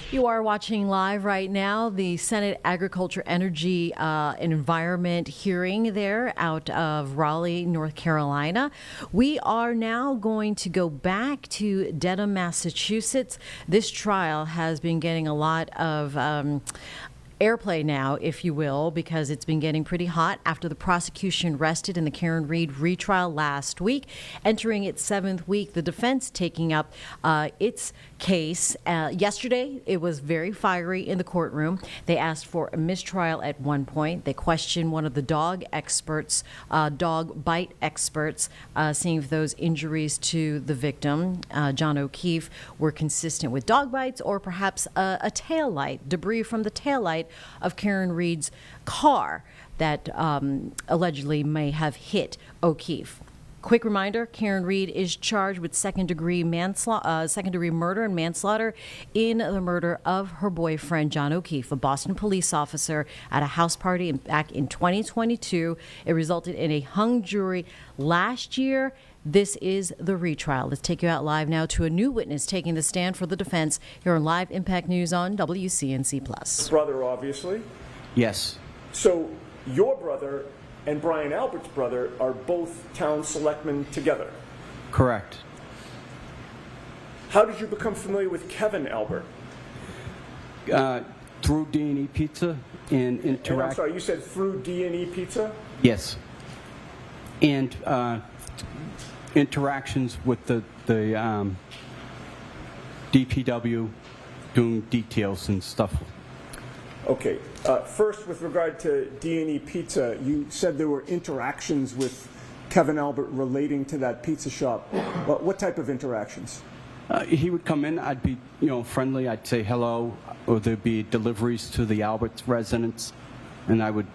You are watching live right now the Senate Agriculture, Energy, and Environment hearing there out of Raleigh, North Carolina. We are now going to go back to Dedham, Massachusetts. This trial has been getting a lot of airplay now, if you will, because it's been getting pretty hot after the prosecution rested in the Karen Read retrial last week. Entering its seventh week, the defense taking up its case. Yesterday, it was very fiery in the courtroom. They asked for a mistrial at one point. They questioned one of the dog experts, dog bite experts, seeing if those injuries to the victim, John O'Keefe, were consistent with dog bites or perhaps a tail light, debris from the tail light of Karen Read's car that allegedly may have hit O'Keefe. Quick reminder, Karen Read is charged with second-degree murder and manslaughter in the murder of her boyfriend, John O'Keefe, a Boston police officer, at a house party back in 2022. It resulted in a hung jury last year. This is the retrial. Let's take you out live now to a new witness taking the stand for the defense here on Live Impact News on WCNC+. Brother, obviously. Yes. So your brother and Brian Albert's brother are both town selectmen together. Correct. How did you become familiar with Kevin Albert? Through D&E Pizza and interact. And I'm sorry, you said through D&E Pizza? Yes. And interactions with the DPW doing details and stuff. Okay. First, with regard to D&E Pizza, you said there were interactions with Kevin Albert relating to that pizza shop. Well, what type of interactions? He would come in. I'd be, friendly. I'd say hello, or there'd be deliveries to the Albert's residents, and I would,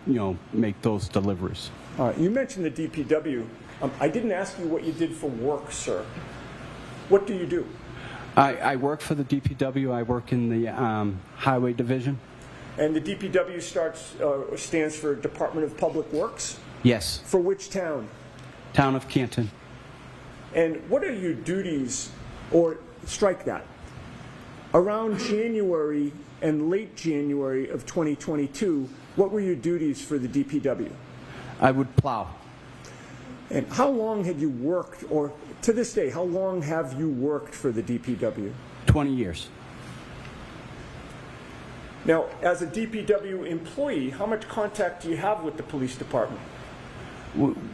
make those deliveries. All right. You mentioned the DPW. I didn't ask you what you did for work, sir. What do you do? I work for the DPW. I work in the Highway Division. And the DPW stands for Department of Public Works? Yes. For which town? Town of Canton. And what are your duties, or strike that, around January and late January of 2022, what were your duties for the DPW? I would plow. And how long had you worked, or to this day, how long have you worked for the DPW? 20 years. Now, as a DPW employee, how much contact do you have with the police department?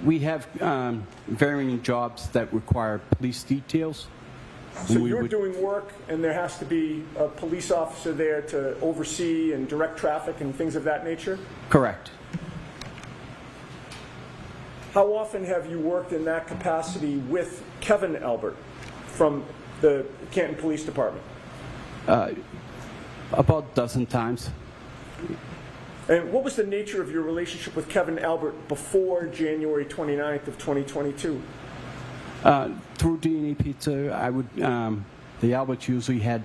We have varying jobs that require police details. So you're doing work, and there has to be a police officer there to oversee and direct traffic and things of that nature? Correct. How often have you worked in that capacity with Kevin Albert from the Canton Police Department? About a dozen times. And what was the nature of your relationship with Kevin Albert before January 29th of 2022? Through D&E Pizza, I would. The Alberts usually had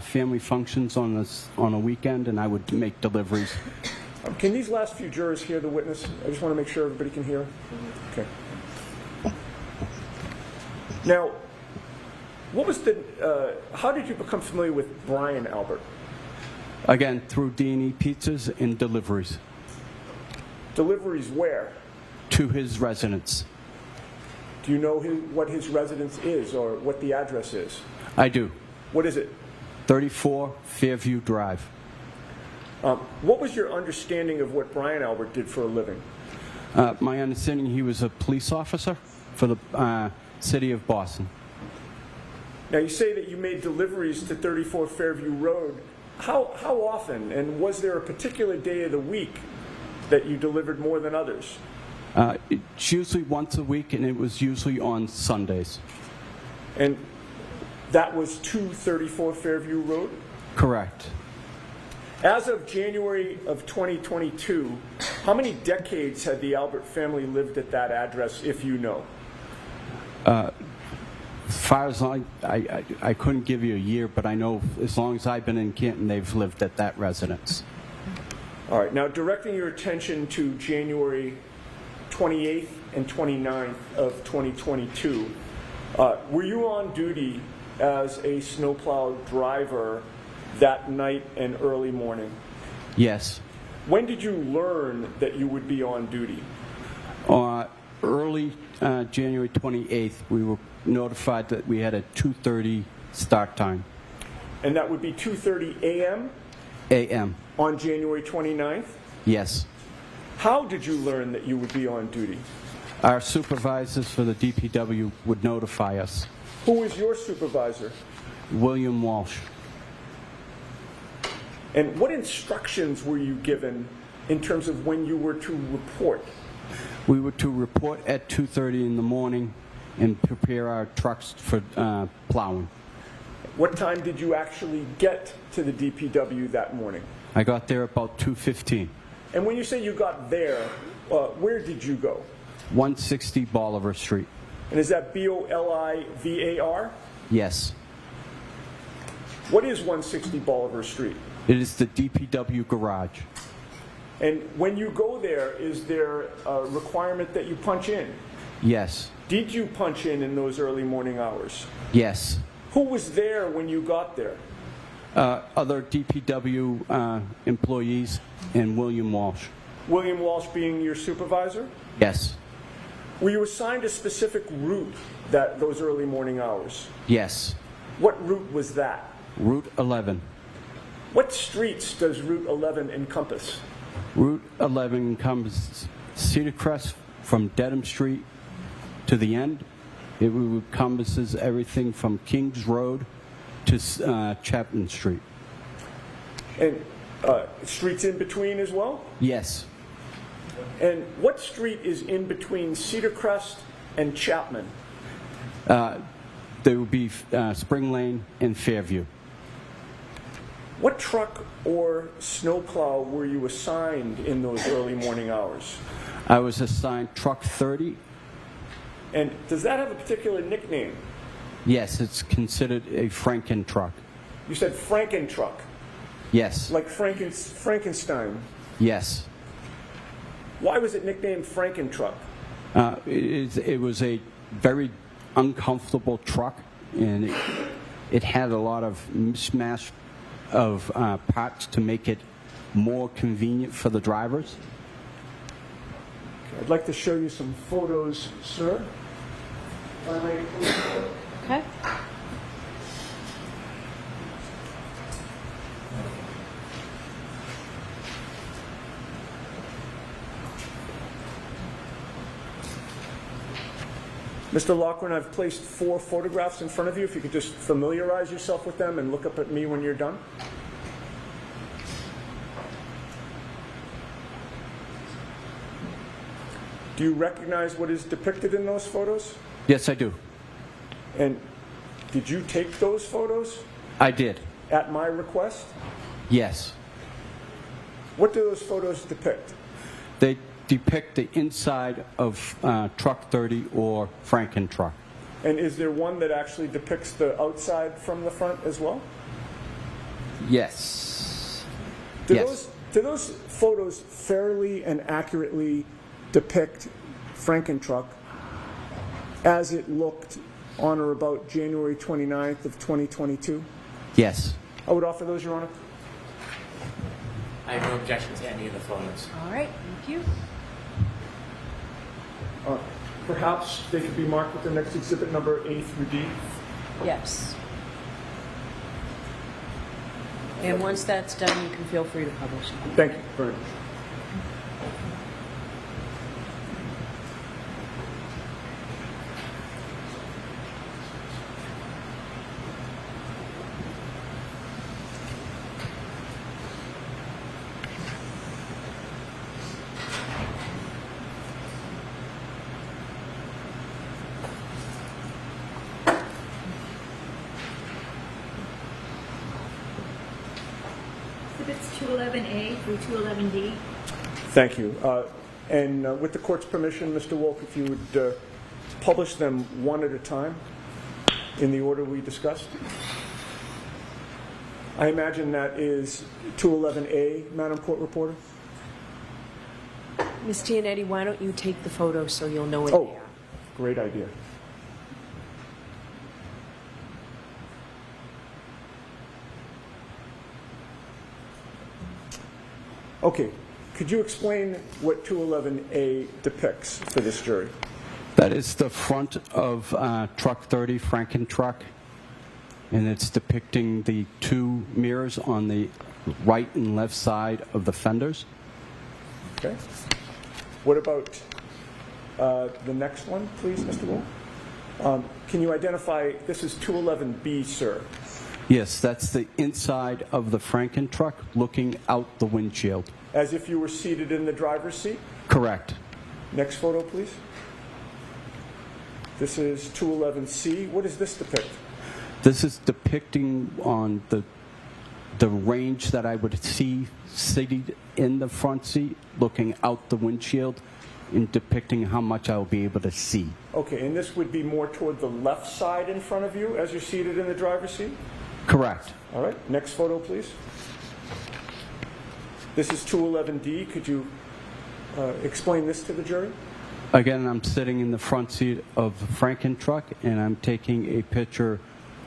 family functions on a weekend, and I would make deliveries. Can these last few jurors hear the witness? I just want to make sure everybody can hear. Okay. Now, what was how did you become familiar with Brian Albert? Again, through D&E Pizzas and deliveries. Deliveries where? To his residence. Do you know what his residence is, or what the address is? I do. What is it? 34 Fairview Drive. What was your understanding of what Brian Albert did for a living? My understanding, he was a police officer for the city of Boston. Now, you say that you made deliveries to 34 Fairview Road. How often, and was there a particular day of the week that you delivered more than others? It's usually once a week, and it was usually on Sundays. And that was to 34 Fairview Road? Correct. As of January of 2022, how many decades had the Albert family lived at that address, if you know? As far as I couldn't give you a year, but I know as long as I've been in Canton, they've lived at that residence. All right. Now, directing your attention to January 28th and 29th of 2022, were you on duty as a snowplow driver that night and early morning. Yes. When did you learn that you would be on duty? Early January 28th, we were notified that we had a 2:30 start time. And that would be 2:30 a.m. A.M. on January 29th? Yes. How did you learn that you would be on duty? Our supervisors for the DPW would notify us. Who was your supervisor? William Walsh. And what instructions were you given in terms of when you were to report? We were to report at 2:30 in the morning and prepare our trucks for plowing. What time did you actually get to the DPW that morning? I got there about 2:15. And when you say you got there, where did you go? 160 Bolivar Street. And is that Bolivar? Yes. What is 160 Bolivar Street? It is the DPW garage. And when you go there, is there a requirement that you punch in? Yes. Did you punch in those early morning hours? Yes. Who was there when you got there? Other DPW employees and William Walsh. William Walsh being your supervisor? Yes. Were you assigned a specific route those early morning hours? Yes. What route was that? Route 11. What streets does Route 11 encompass? Route 11 encompasses Cedar Crest from Dedham Street to the end. It encompasses everything from Kings Road to Chapman Street. And streets in between as well? Yes. And what street is in between Cedar Crest and Chapman? There would be Spring Lane and Fairview. What truck or snowplow were you assigned in those early morning hours? I was assigned Truck 30. And does that have a particular nickname? Yes, it's considered a Franken truck. You said Franken truck, Yes. like Frankenstein. Yes. Why was it nicknamed Franken truck? It was a very uncomfortable truck, and it had a lot of mismatch of parts to make it more convenient for the drivers. I'd like to show you some photos, sir. Okay. Mr. Loughran, I've placed 4 photographs in front of you. If you could just familiarize yourself with them and look up at me when you're done. Do you recognize what is depicted in those photos? Yes, I do. And did you take those photos I did. at my request? Yes. What do those photos depict? They depict the inside of Truck 30 or Franken truck. And is there one that actually depicts the outside from the front as well? Yes. Do Yes. those photos fairly and accurately depict Franken truck as it looked on or about January 29th of 2022? Yes. I would offer those, Your Honor. I have no objection to any of the photos. All right. Thank you. Perhaps they could be marked with the next exhibit number A through D. Yes. And once that's done, you can feel free to publish it. Thank you very much. Exhibits 211A through 211D. Thank you. And with the court's permission, Mr. Wolk, if you would publish them one at a time in the order we discussed. I imagine that is 211A, Madam Court Reporter. Ms. Giannetti, why don't you take the photos so you'll know what Oh, they are? great idea. Okay. Could you explain what 211A depicts for this jury? That is the front of truck 30, Franken truck, and it's depicting the two mirrors on the right and left side of the fenders. Okay. What about the next one, please, Mr. Wu? Can you identify, this is 211B, sir. Yes, that's the inside of the Franken truck looking out the windshield. As if you were seated in the driver's seat? Correct. Next photo, please. This is 211C. What does this depict? This is depicting on the range that I would see seated in the front seat, looking out the windshield, and depicting how much I'll be able to see. Okay, and this would be more toward the left side in front of you as you're seated in the driver's seat? Correct. All right, next photo, please. This is 211D. Could you explain this to the jury? Again, I'm sitting in the front seat of the Franken truck, and I'm taking a picture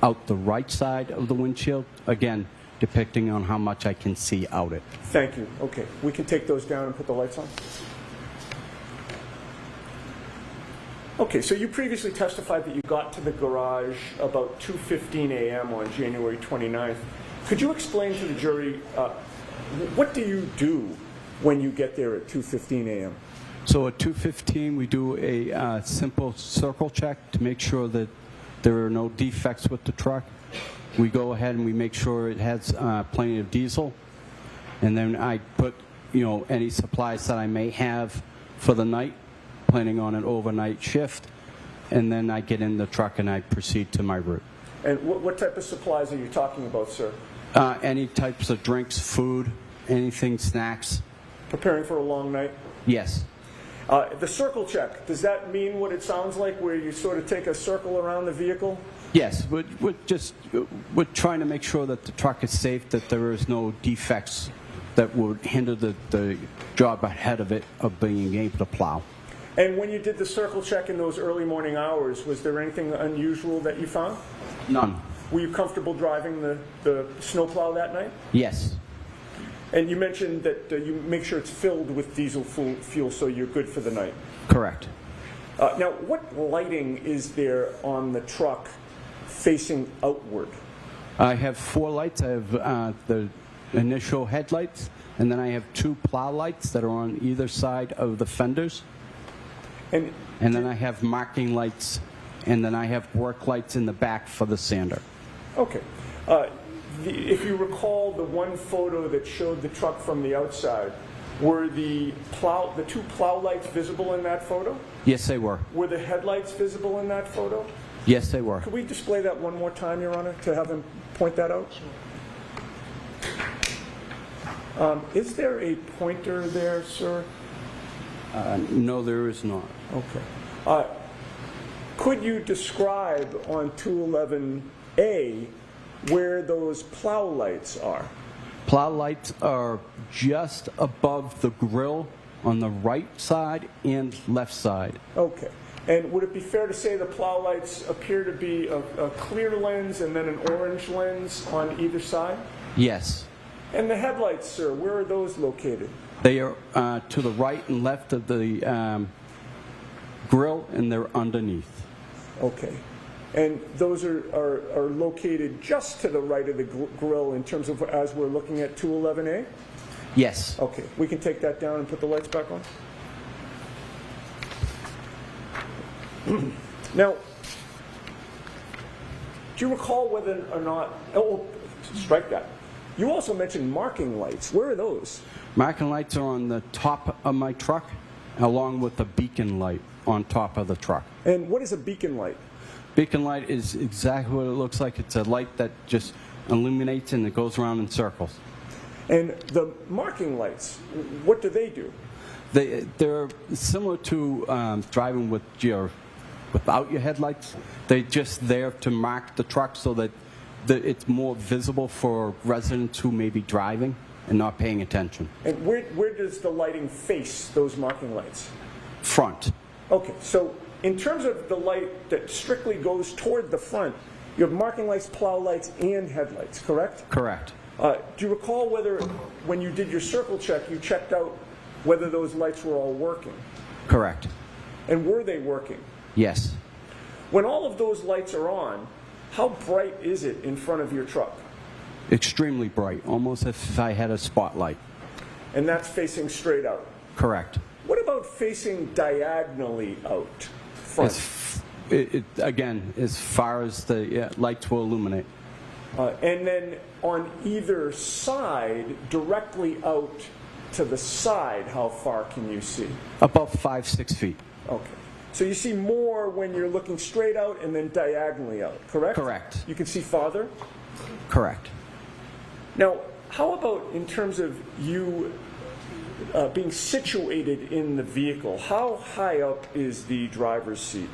out the right side of the windshield, again, depicting on how much I can see out it. Thank you. Okay, we can take those down and put the lights on. Okay, so you previously testified that you got to the garage about 2:15 a.m. on January 29th. Could you explain to the jury, what do you do when you get there at 2:15 a.m.? So at 2:15, we do a simple circle check to make sure that there are no defects with the truck. We go ahead and we make sure it has plenty of diesel, and then I put, any supplies that I may have for the night, planning on an overnight shift, and then I get in the truck and I proceed to my route. And what type of supplies are you talking about, sir? Any types of drinks, food, anything, snacks. Preparing for a long night? Yes. The circle check, does that mean what it sounds like, where you sort of take a circle around the vehicle? Yes, we're trying to make sure that the truck is safe, that there is no defects that would hinder the job ahead of it of being able to plow. And when you did the circle check in those early morning hours, was there anything unusual that you found? None. Were you comfortable driving the snowplow that night? Yes. And you mentioned that you make sure it's filled with diesel fuel so you're good for the night. Correct. Now, what lighting is there on the truck facing outward? I have 4 lights. I have the initial headlights, and then I have 2 plow lights that are on either side of the fenders. And then I have marking lights, and then I have work lights in the back for the sander. Okay. If you recall the one photo that showed the truck from the outside, were the 2 plow lights visible in that photo? Yes, they were. Were the headlights visible in that photo? Yes, they were. Could we display that one more time, Your Honor, to have them point that out? Is there a pointer there, sir? No, there is not. Okay. Could you describe on 211A where those plow lights are? Plow lights are just above the grill on the right side and left side. Okay. And would it be fair to say the plow lights appear to be a clear lens and then an orange lens on either side? Yes. And the headlights, sir, where are those located? They are to the right and left of the grill, and they're underneath. Okay. And those are located just to the right of the grill in terms of as we're looking at 211A? Yes. Okay. We can take that down and put the lights back on? Now, do you recall whether or not... Oh, strike that. You also mentioned marking lights. Where are those? Marking lights are on the top of my truck, along with the beacon light on top of the truck. And what is a beacon light? Beacon light is exactly what it looks like. It's a light that just illuminates and it goes around in circles. And the marking lights, what do they do? They're similar to driving without your headlights. They're just there to mark the truck so that it's more visible for residents who may be driving and not paying attention. And where does the lighting face those marking lights? Front. Okay, so in terms of the light that strictly goes toward the front, you have marking lights, plow lights, and headlights, correct? Correct. Do you recall whether, when you did your circle check, you checked out whether those lights were all working? Correct. And were they working? Yes. When all of those lights are on, how bright is it in front of your truck? Extremely bright, almost as if I had a spotlight. And that's facing straight out. Correct. What about facing diagonally out front? Again, as far as the lights will illuminate. And then on either side, directly out to the side, how far can you see? About 5-6 feet. Okay. So you see more when you're looking straight out and then diagonally out, correct? Correct. You can see farther? Correct. Now, how about in terms of you being situated in the vehicle? How high up is the driver's seat?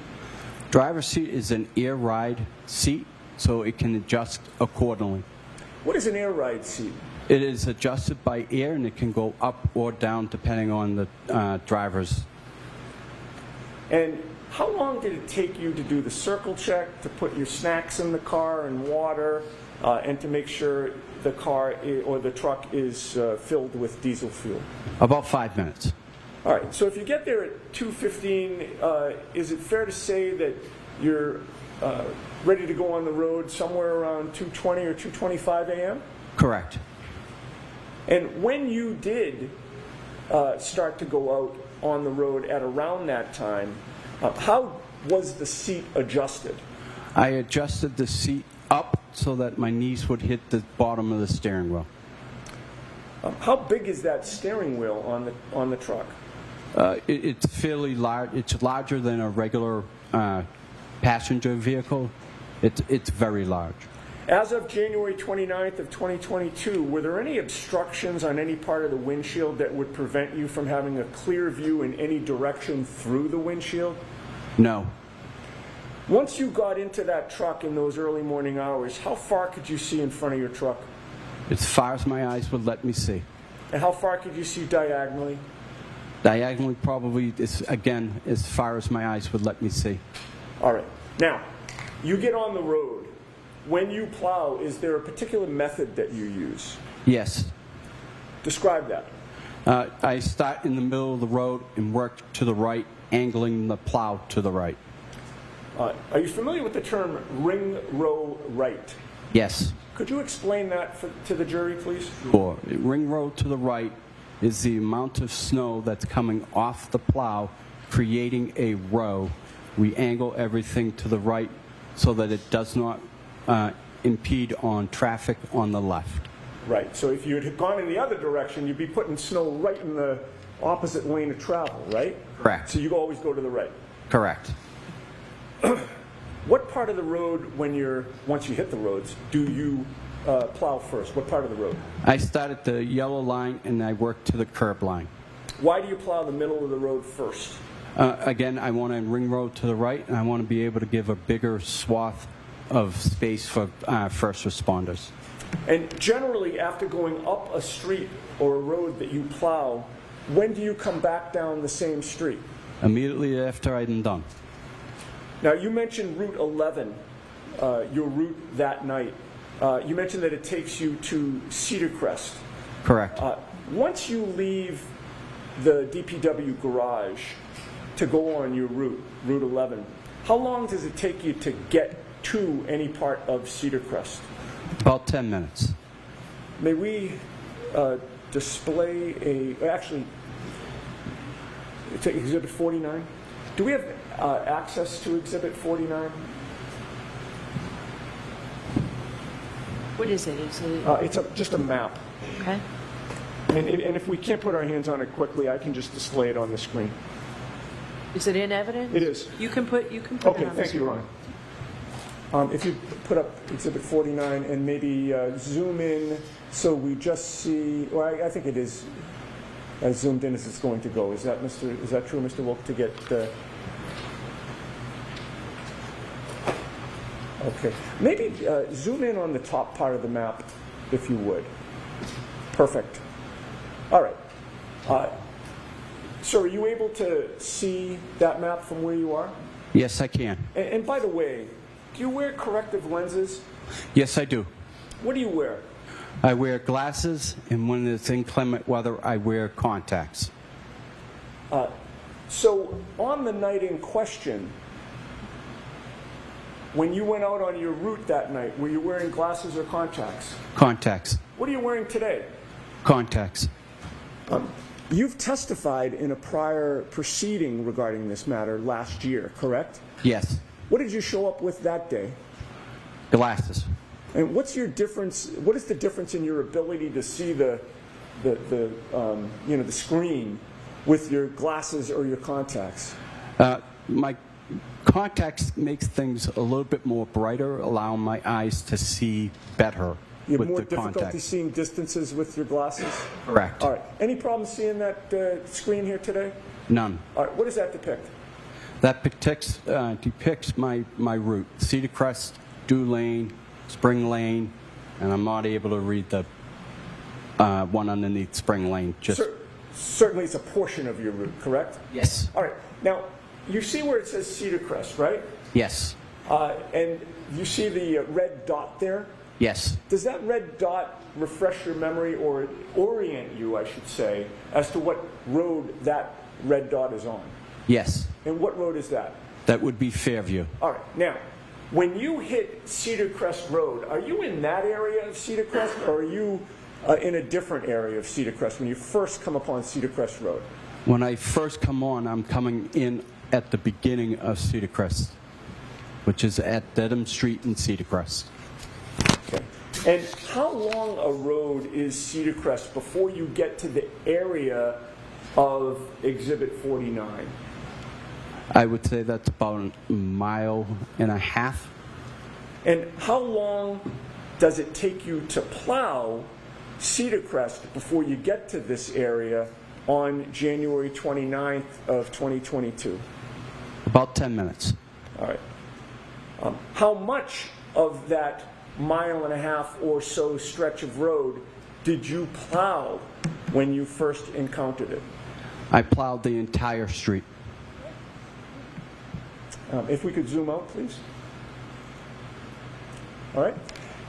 Driver's seat is an air ride seat, so it can adjust accordingly. What is an air ride seat? It is adjusted by air, and it can go up or down depending on the driver's. And how long did it take you to do the circle check, to put your snacks in the car and water, and to make sure the car or the truck is filled with diesel fuel? About 5 minutes. All right, so if you get there at 2:15, is it fair to say that you're ready to go on the road somewhere around 2:20 or 2:25 a.m.? Correct. And when you did start to go out on the road at around that time, how was the seat adjusted? I adjusted the seat up so that my knees would hit the bottom of the steering wheel. How big is that steering wheel on the truck? It's fairly large. It's larger than a regular passenger vehicle. It's very large. As of January 29th of 2022, were there any obstructions on any part of the windshield that would prevent you from having a clear view in any direction through the windshield? No. Once you got into that truck in those early morning hours, how far could you see in front of your truck? As far as my eyes would let me see. And how far could you see diagonally? Diagonally, probably, again, as far as my eyes would let me see. All right. Now, you get on the road. When you plow, is there a particular method that you use? Yes. Describe that. I start in the middle of the road and work to the right, angling the plow to the right. Are you familiar with the term ring row right? Yes. Could you explain that to the jury, please? Sure. Ring row to the right is the amount of snow that's coming off the plow, creating a row. We angle everything to the right so that it does not impede on traffic on the left. Right. So if you had gone in the other direction, you'd be putting snow right in the opposite lane of travel, right? Correct. So you always go to the right. Correct. What part of the road, once you hit the roads, do you plow first? What part of the road? I start at the yellow line and I work to the curb line. Why do you plow the middle of the road first? Again, I want to ring road to the right, and I want to be able to give a bigger swath of space for first responders. And generally, after going up a street or a road that you plow, when do you come back down the same street? Immediately after I'm done. Now, you mentioned Route 11, your route that night. You mentioned that it takes you to Cedar Crest. Correct. Once you leave the DPW garage to go on your route, Route 11, how long does it take you to get to any part of Cedar Crest? About 10 minutes. May we display actually, it's Exhibit 49. Do we have access to Exhibit 49? What is it? Is it It's just a map. okay? And if we can't put our hands on it quickly, I can just display it on the screen. Is it in evidence? It is. You can put it Okay, on the thank you, screen. Ron. If you put up Exhibit 49 and maybe zoom in so we just see, well, I think it is as zoomed in as it's going to go. Is that true, Mr. Wilk, to get okay. Maybe zoom in on the top part of the map, if you would. Perfect. All right. So are you able to see that map from where you are? Yes, I can. And by the way, do you wear corrective lenses? Yes, I do. What do you wear? I wear glasses, and when it's inclement weather, I wear contacts. So on the night in question, when you went out on your route that night, were you wearing glasses or contacts? Contacts. What are you wearing today? Contacts. You've testified in a prior proceeding regarding this matter last year, correct? Yes. What did you show up with that day? Glasses. And what's your difference? What is the difference in your ability to see the screen with your glasses or your contacts? My contacts makes things a little bit more brighter, allowing my eyes to see better You have with more the difficulty contacts. seeing distances with your glasses? Correct. All right. Any problem seeing that screen here today? None. All right. What does that depict? That depicts my route: Cedar Crest, Dew Lane, Spring Lane, and I'm not able to read the one underneath Spring Lane. Just Certainly it's a portion of your route, correct? yes, All right. Now, you see where it says Cedar Crest, right? yes, And you see the red dot there? yes. Does that red dot refresh your memory or orient you, I should say, as to what road that red dot is on? Yes, And what road is that? that would be Fairview. All right. Now, when you hit Cedar Crest Road, are you in that area of Cedar Crest, or are you in a different area of Cedar Crest when you first come upon Cedar Crest Road? When I first come on, I'm coming in at the beginning of Cedar Crest, which is at Dedham Street in Cedar Crest. Okay. And how long a road is Cedar Crest before you get to the area of Exhibit 49? I would say that's about a mile and a half. And how long does it take you to plow Cedar Crest before you get to this area on January 29th of 2022? About 10 minutes. All right. How much of that mile and a half or so stretch of road did you plow when you first encountered it? I plowed the entire street. If we could zoom out, please. All right.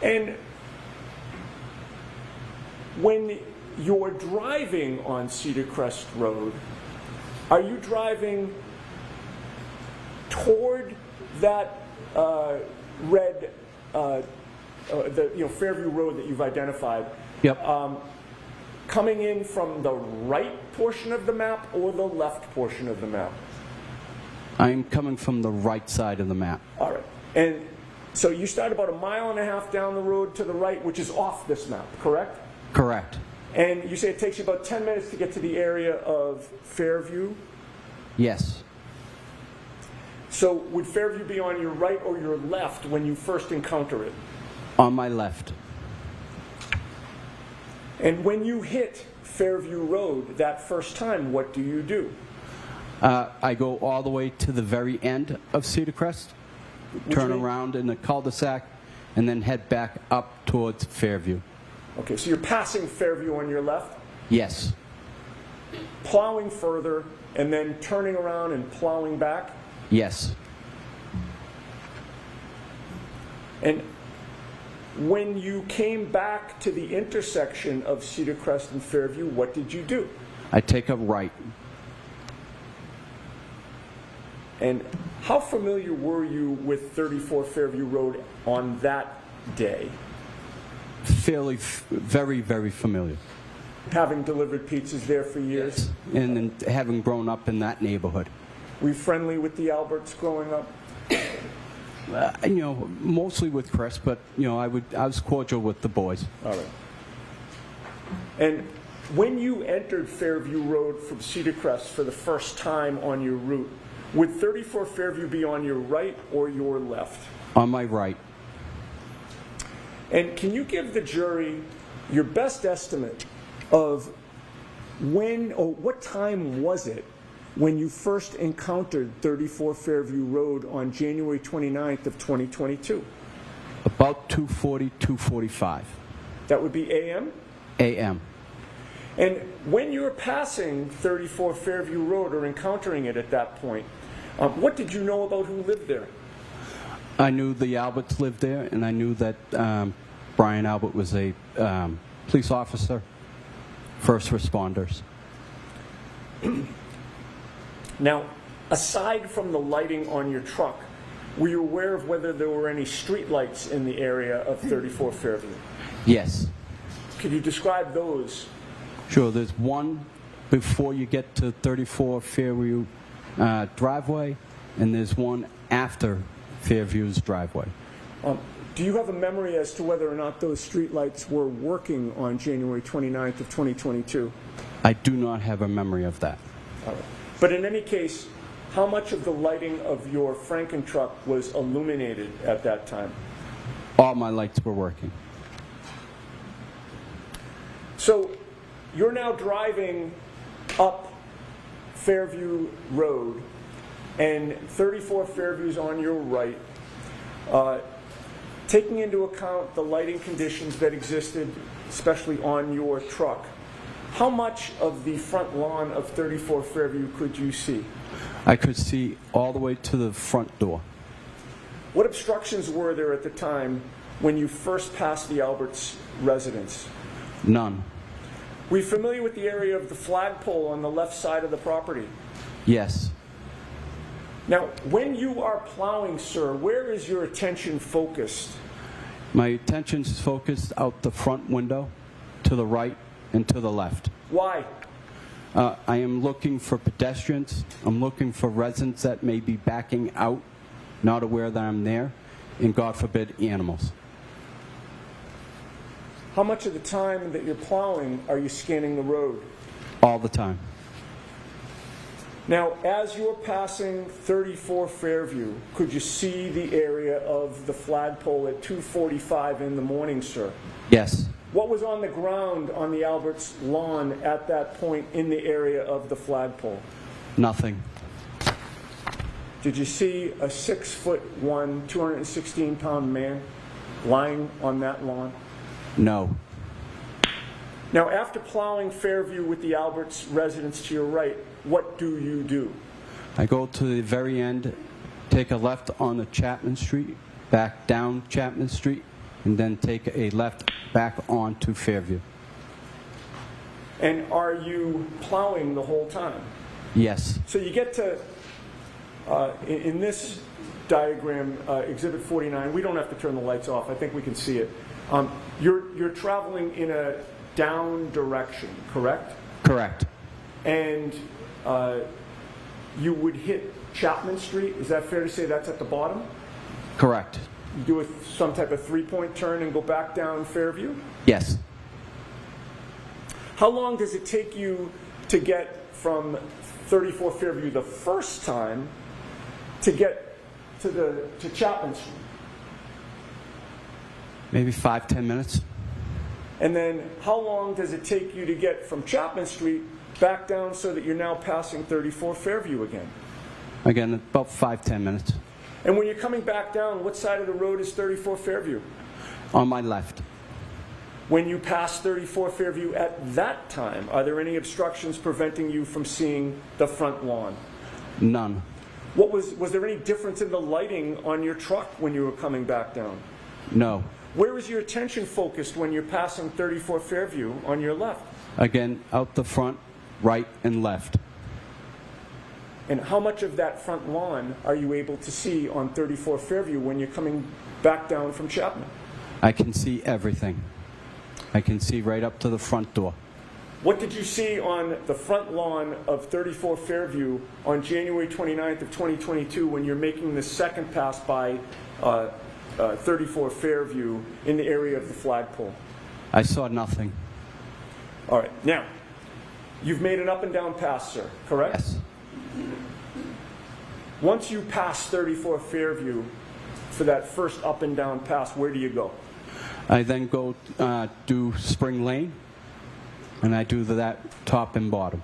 And when you're driving on Cedar Crest Road, are you driving toward that red, Fairview Road that you've identified? Yep. Coming in from the right portion of the map or the left portion of the map? I'm coming from the right side of the map. All right. And so you start about a mile and a half down the road to the right, which is off this map, correct? Correct. And you say it takes you about 10 minutes to get to the area of Fairview. Yes. So would Fairview be on your right or your left when you first encounter it? On my left. And when you hit Fairview Road that first time, what do you do? I go all the way to the very end of Cedar Crest, turn way? around in the cul-de-sac, and then head back up towards Fairview. Okay, so you're passing Fairview on your left, Yes. plowing further, and then turning around and plowing back. Yes. And when you came back to the intersection of Cedar Crest and Fairview, what did you do? I take a right. And how familiar were you with 34 Fairview Road on that day, Very, very familiar. having delivered pizzas there for years? And then having grown up in that neighborhood. Were you friendly with the Alberts growing up? Mostly with Chris, but I was cordial with the boys. All right. And when you entered Fairview Road from Cedar Crest for the first time on your route, would 34 Fairview be on your right or your left? On my right. And can you give the jury your best estimate of when or what time was it when you first encountered 34 Fairview Road on January 29th of 2022? About 2:40, 2:45 That would be a.m.? a.m. And when you're passing 34 Fairview Road or encountering it at that point, what did you know about who lived there? I knew the Alberts lived there, and I knew that Brian Albert was a police officer, first responders. Now, aside from the lighting on your truck, were you aware of whether there were any street lights in the area of 34 Fairview? Yes. Could you describe those? Sure, there's one before you get to 34 Fairview driveway, and there's one after Fairview's driveway. Do you have a memory as to whether or not those street lights were working on January 29th of 2022? I do not have a memory of that. All right. But in any case, how much of the lighting of your Franken truck was illuminated at that time? All my lights were working. So you're now driving up Fairview Road, and 34 Fairview's on your right. Taking into account the lighting conditions that existed, especially on your truck, how much of the front lawn of 34 Fairview could you see? I could see all the way to the front door. What obstructions were there at the time when you first passed the Alberts residence? None. Were you familiar with the area of the flagpole on the left side of the property? Yes. Now, when you are plowing, sir, where is your attention focused? My attention is focused out the front window, to the right and to the left. Why? I am looking for pedestrians. I'm looking for residents that may be backing out, not aware that I'm there, and God forbid, animals. How much of the time that you're plowing are you scanning the road? All the time. Now, as you're passing 34 Fairview, could you see the area of the flagpole at 2:45 in the morning, sir? Yes. What was on the ground on the Alberts lawn at that point in the area of the flagpole? Nothing. Did you see a 6'1", 216-pound man lying on that lawn? No. Now, after plowing Fairview with the Alberts residence to your right, what do you do? I go to the very end, take a left on the Chapman Street, back down Chapman Street, and then take a left back onto Fairview. And are you plowing the whole time? Yes. So you get to, in this diagram, Exhibit 49, we don't have to turn the lights off. I think we can see it. You're traveling in a down direction, correct? Correct. And you would hit Chapman Street. Is that fair to say that's at the bottom? Correct. You do some type of three-point turn and go back down Fairview? Yes. How long does it take you to get from 34 Fairview the first time to get to Chapman Street? Maybe 5-10 minutes. And then how long does it take you to get from Chapman Street back down so that you're now passing 34 Fairview again? Again, about 5-10 minutes. And when you're coming back down, what side of the road is 34 Fairview? On my left. When you pass 34 Fairview at that time, are there any obstructions preventing you from seeing the front lawn? None. Was there any difference in the lighting on your truck when you were coming back down? No. Where is your attention focused when you're passing 34 Fairview on your left? Again, out the front, right and left. And how much of that front lawn are you able to see on 34 Fairview when you're coming back down from Chapman? I can see everything. I can see right up to the front door. What did you see on the front lawn of 34 Fairview on January 29th of 2022 when you're making the second pass by 34 Fairview in the area of the flagpole? I saw nothing. All right. Now, you've made an up and down pass, sir, correct? Yes. Once you pass 34 Fairview for that first up and down pass, where do you go? I then go do Spring Lane, and I do that top and bottom.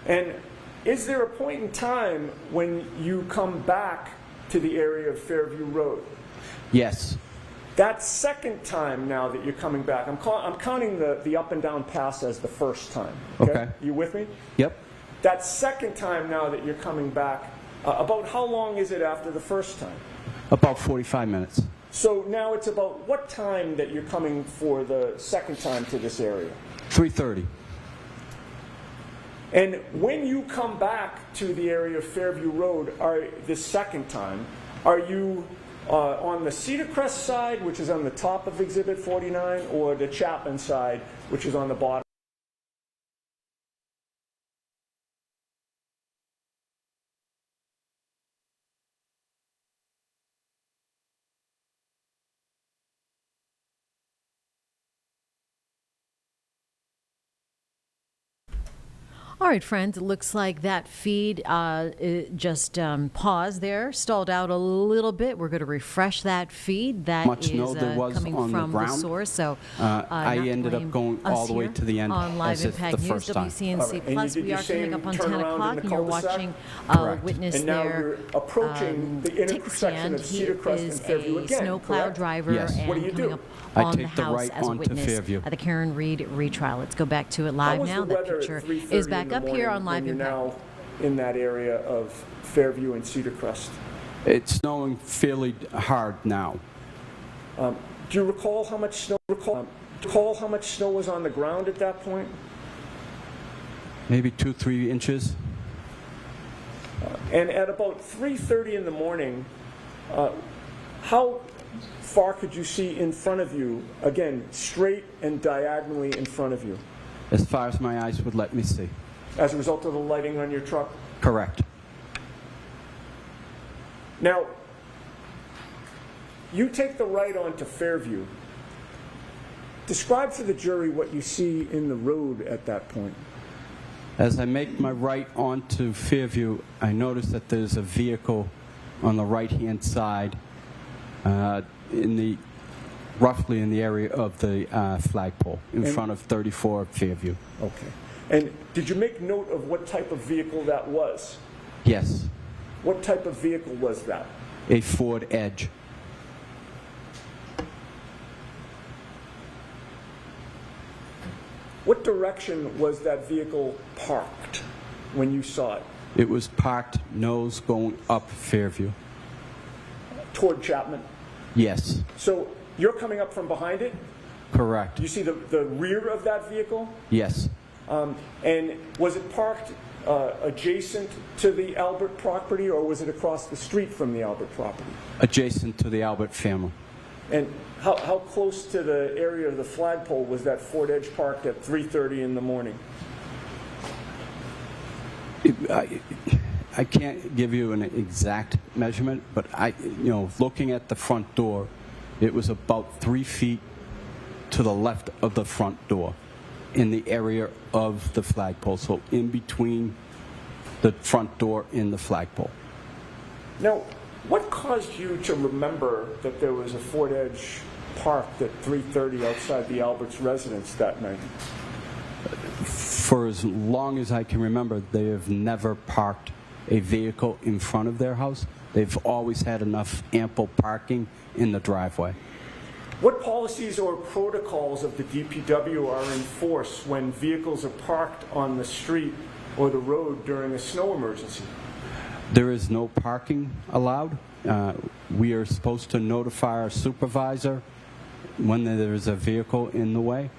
And is there a point in time when you come back to the area of Fairview Road? Yes. That second time now that you're coming back, I'm counting the up and down pass as the first time. Okay. You with me? Yep. That second time now that you're coming back, about how long is it after the first time? About 45 minutes. So now it's about what time that you're coming for the second time to this area? 3:30. And when you come back to the area of Fairview Road, this second time, are you on the Cedar Crest side, which is on the top of Exhibit 49, or the Chapman side, which is on the bottom? All right, friends, it looks like that feed it just paused there, stalled out a little bit. We're going to refresh that feed. That Much is snow there was coming on the from the ground. source. So I not ended up blame going all us the way here to the end on Live as if Impact the News, first time. WCNC All right, and Plus. you did We your are coming same up on 10 turnaround in o'clock, the and you're cul-de-sac? watching Correct. witness And now there. you're approaching the Take the intersection stand. of He Cedar Crest and is Fairview a again, snowplow correct? driver Yes. and What do you coming do? up I on the take the house right as a onto witness Fairview. at the Karen Reed retrial. Let's go back to it live How now. was the That weather picture at 3:30 is in back the up here morning on Live when you're Impact. now in that area of Fairview and Cedar Crest? It's snowing fairly hard now. Do you recall how much snow? Recall how much snow was on the ground at that point? Maybe 2-3 inches. And at about 3:30 in the morning, how far could you see in front of you? Again, straight and diagonally in front of you, As far as my eyes would let me see. as a result of the lighting on your truck. Correct. Now, you take the right onto Fairview. Describe for the jury what you see in the road at that point. As I make my right onto Fairview, I notice that there's a vehicle on the right-hand side, roughly in the area of the flagpole, in front of 34 Fairview. Okay. And did you make note of what type of vehicle that was? Yes, What type of vehicle was that? a Ford Edge. What direction was that vehicle parked when you saw it? It was parked nose going up Fairview. Toward Chapman. Yes, So you're coming up from behind it? correct. Do you see the rear of that vehicle? Yes, And was it parked adjacent to the Albert property, or was it across the street from the Albert property? adjacent to the Albert family. And how close to the area of the flagpole was that Ford Edge parked at 3:30 in the morning? I can't give you an exact measurement, but looking at the front door, it was about 3 feet to the left of the front door in the area of the flagpole, so in between the front door and the flagpole. Now, what caused you to remember that there was a Ford Edge parked at 3:30 outside the Albert's residence that night? For as long as I can remember, they have never parked a vehicle in front of their house. They've always had enough ample parking in the driveway. What policies or protocols of the DPW are in force when vehicles are parked on the street or the road during a snow emergency? There is no parking allowed. We are supposed to notify our supervisor when there is a vehicle in the way.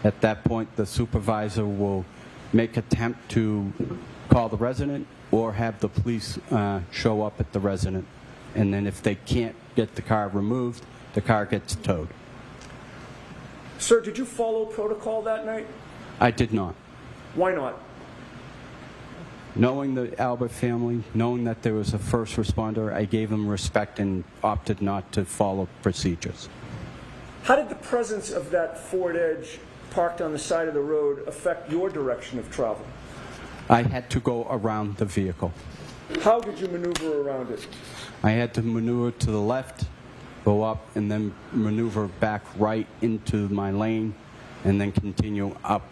At that point, the supervisor will make attempt to call the resident or have the police show up at the resident. And then if they can't get the car removed, the car gets towed. Sir, did you follow protocol that night? I did not. Why not? Knowing the Albert family, knowing that there was a first responder, I gave them respect and opted not to follow procedures. How did the presence of that Ford Edge parked on the side of the road affect your direction of travel? I had to go around the vehicle. How did you maneuver around it? I had to maneuver to the left, go up, and then maneuver back right into my lane, and then continue up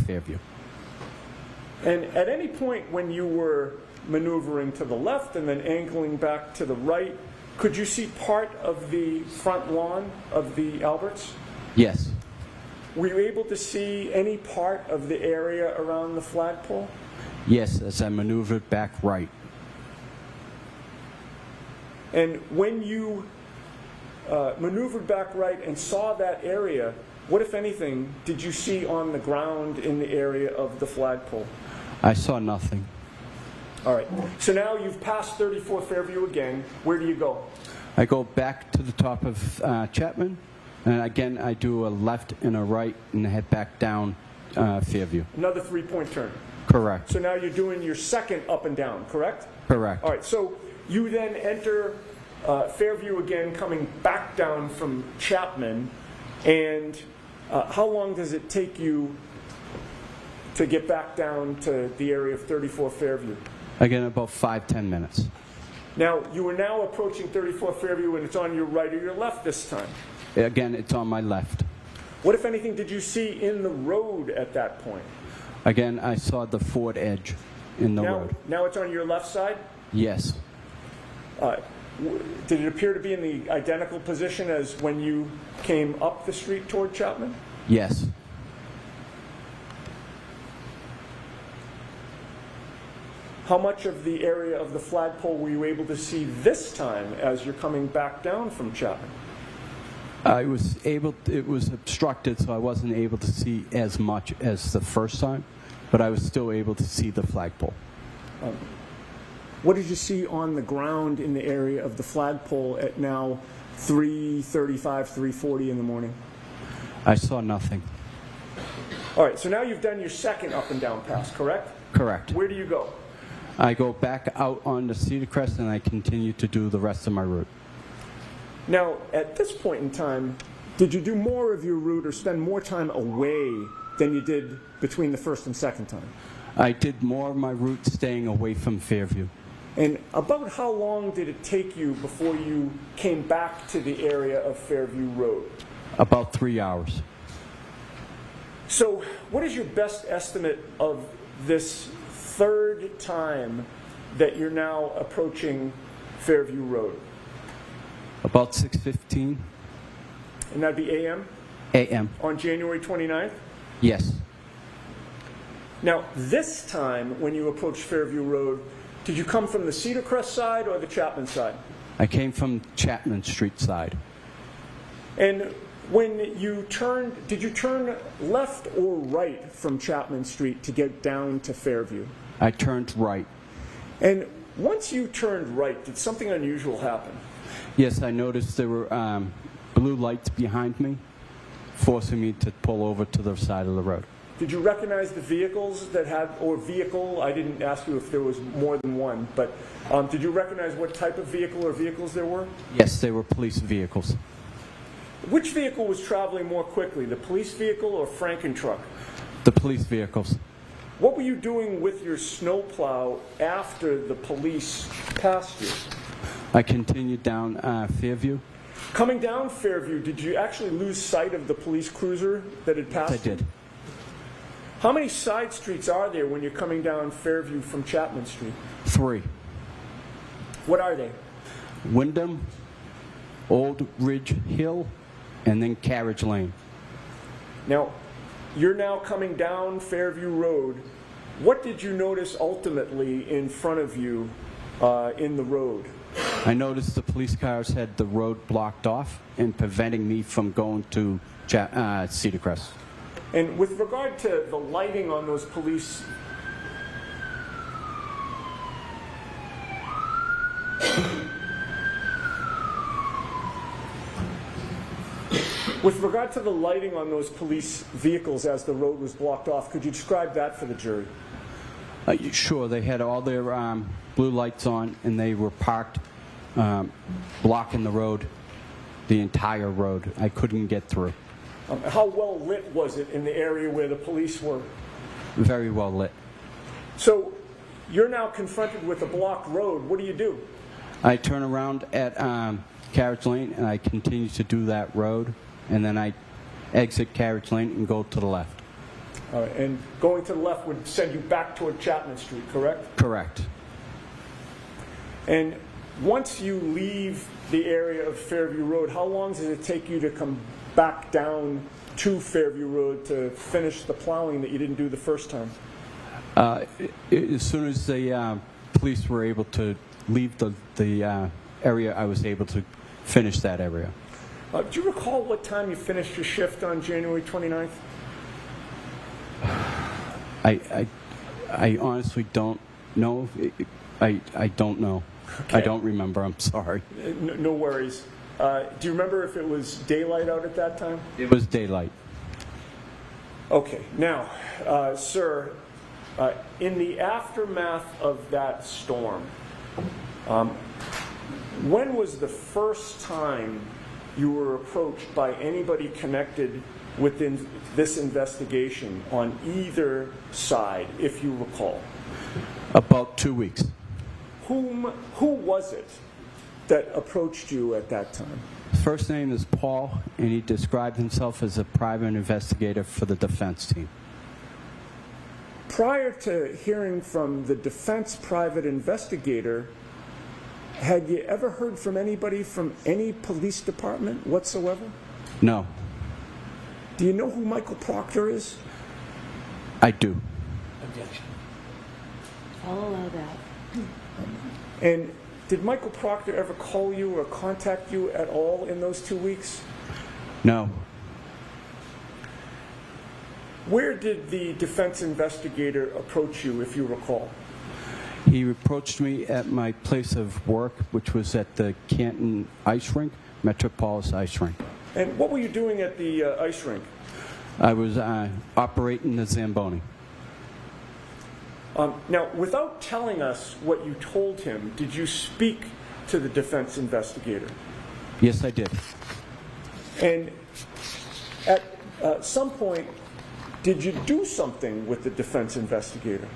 Fairview. And at any point when you were maneuvering to the left and then angling back to the right, could you see part of the front lawn of the Alberts? Yes, Were you able to see any part of the area around the flagpole? yes, as I maneuvered back right. And when you maneuvered back right and saw that area, what, if anything, did you see on the ground in the area of the flagpole? I saw nothing. All right. So now you've passed 34 Fairview again. Where do you go? I go back to the top of Chapman, and again I do a left and a right and head back down Fairview. Another 3-point turn. Correct. So now you're doing your second up and down, correct? Correct. All right. So you then enter Fairview again, coming back down from Chapman. And how long does it take you to get back down to the area of 34 Fairview? Again, about 5-10 minutes. Now, you are now approaching 34 Fairview, and it's on your right or your left this time. Again, it's on my left. What, if anything, did you see in the road at that point? Again, I saw the Ford edge in the road. Now it's on your left side? Yes. Did it appear to be in the identical position as when you came up the street toward Chapman? Yes. How much of the area of the flagpole were you able to see this time as you're coming back down from Chapman? I was able, it was obstructed, so I wasn't able to see as much as the first time, but I was still able to see the flagpole. What did you see on the ground in the area of the flagpole at now 3:35, 3:40 in the morning? I saw nothing. All right, so now you've done your second up and down pass, correct? Correct. Where do you go? I go back out on the Cedar Crest and I continue to do the rest of my route. Now, at this point in time, did you do more of your route or spend more time away than you did between the first and second time? I did more of my route staying away from Fairview. And about how long did it take you before you came back to the area of Fairview Road? About 3 hours. So, what is your best estimate of this third time that you're now approaching Fairview Road? About 6:15 And that'd be AM a.m. on January 29th? Yes. Now, this time when you approached Fairview Road, did you come from the Cedar Crest side or the Chapman side? I came from Chapman Street side. And when you turned, did you turn left or right from Chapman Street to get down to Fairview? I turned right. And once you turned right, did something unusual happen? Yes, I noticed there were blue lights behind me, forcing me to pull over to the side of the road. Did you recognize the vehicles that had, or vehicle? I didn't ask you if there was more than one, but did you recognize what type of vehicle or vehicles there were? Yes, they were police vehicles. Which vehicle was traveling more quickly, the police vehicle or Franken truck? The police vehicles. What were you doing with your snowplow after the police passed you? I continued down Fairview. Coming down Fairview, did you actually lose sight of the police cruiser that had passed Yes, I you? did. How many side streets are there when you're coming down Fairview from Chapman Street? 3. What are they? Wyndham, Old Ridge Hill, and then Carriage Lane. Now, you're now coming down Fairview Road. What did you notice ultimately in front of you in the road? I noticed the police cars had the road blocked off and preventing me from going to Cedar Crest. And with regard to the lighting on those police... With regard to the lighting on those police vehicles as the road was blocked off, could you describe that for the jury? Sure, they had all their blue lights on, and they were parked blocking the road, the entire road. I couldn't get through. How well lit was it in the area where the police were? Very well lit. So you're now confronted with a blocked road. What do you do? I turn around at Carriage Lane, and I continue to do that road, and then I exit Carriage Lane and go to the left. All right, and going to the left would send you back toward Chapman Street, correct? Correct. And once you leave the area of Fairview Road, how long does it take you to come back down to Fairview Road to finish the plowing that you didn't do the first time? As soon as the police were able to leave the area, I was able to finish that area. Do you recall what time you finished your shift on January 29th? I honestly don't know. I don't know. Okay. I don't remember. I'm sorry. No worries. Do you remember if it was daylight out at that time? It was daylight. Okay. Now, sir, in the aftermath of that storm, when was the first time you were approached by anybody connected with this investigation on either side, if you recall? About 2 weeks. Who was it that approached you at that time? His first name is Paul, and he described himself as a private investigator for the defense team. Prior to hearing from the defense private investigator, had you ever heard from anybody from any police department whatsoever? No, Do you know who Michael Proctor is? I do. Objection. I'll allow that. And did Michael Proctor ever call you or contact you at all in those 2 weeks? No. Where did the defense investigator approach you, if you recall? He approached me at my place of work, which was at the Canton Ice Rink, Metropolis Ice Rink. And what were you doing at the ice rink? I was operating the Zamboni. Now, without telling us what you told him, did you speak to the defense investigator? Yes, I did. And at some point, did you do something with the defense investigator?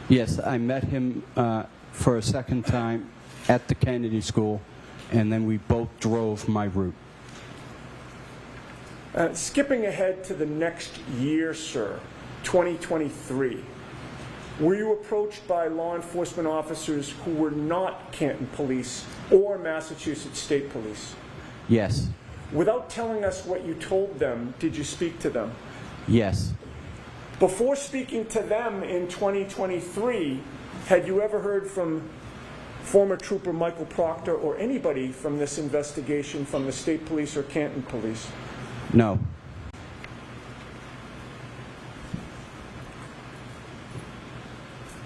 Yes, I met him for a second time at the Kennedy School, and then we both drove my route. Skipping ahead to the next year, sir, 2023, were you approached by law enforcement officers who were not Canton Police or Massachusetts State Police? Yes. Without telling us what you told them, did you speak to them? Yes. Before speaking to them in 2023, had you ever heard from former Trooper Michael Proctor or anybody from this investigation from the State Police or Canton Police? No.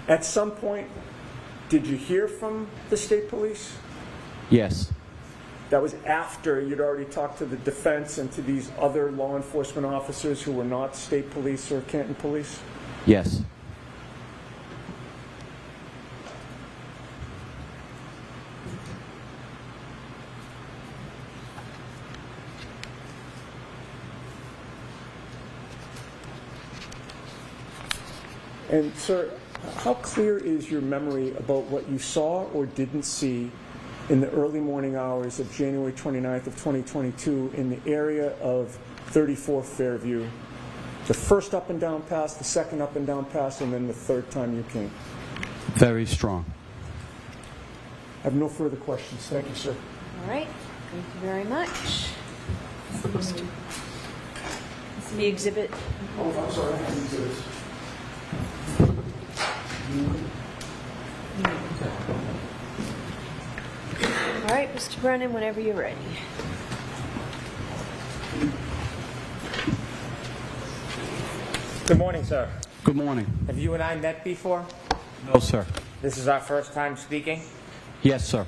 At some point, did you hear from the State Police? Yes. That was after you'd already talked to the defense and to these other law enforcement officers who were not State Police or Canton Police? Yes. And sir, how clear is your memory about what you saw or didn't see in the early morning hours of January 29th of 2022 in the area of 34 Fairview? The first up and down pass, the second up and down pass, and then the third time you came. Very strong. I have no further questions. Thank you, sir. All right. Thank you very much. This is the exhibit. Oh, I'm sorry. All right, Mr. Brennan, whenever you're ready. Good morning, sir. Good morning. Have you and I met before? No, sir. This is our first time speaking. Yes, sir.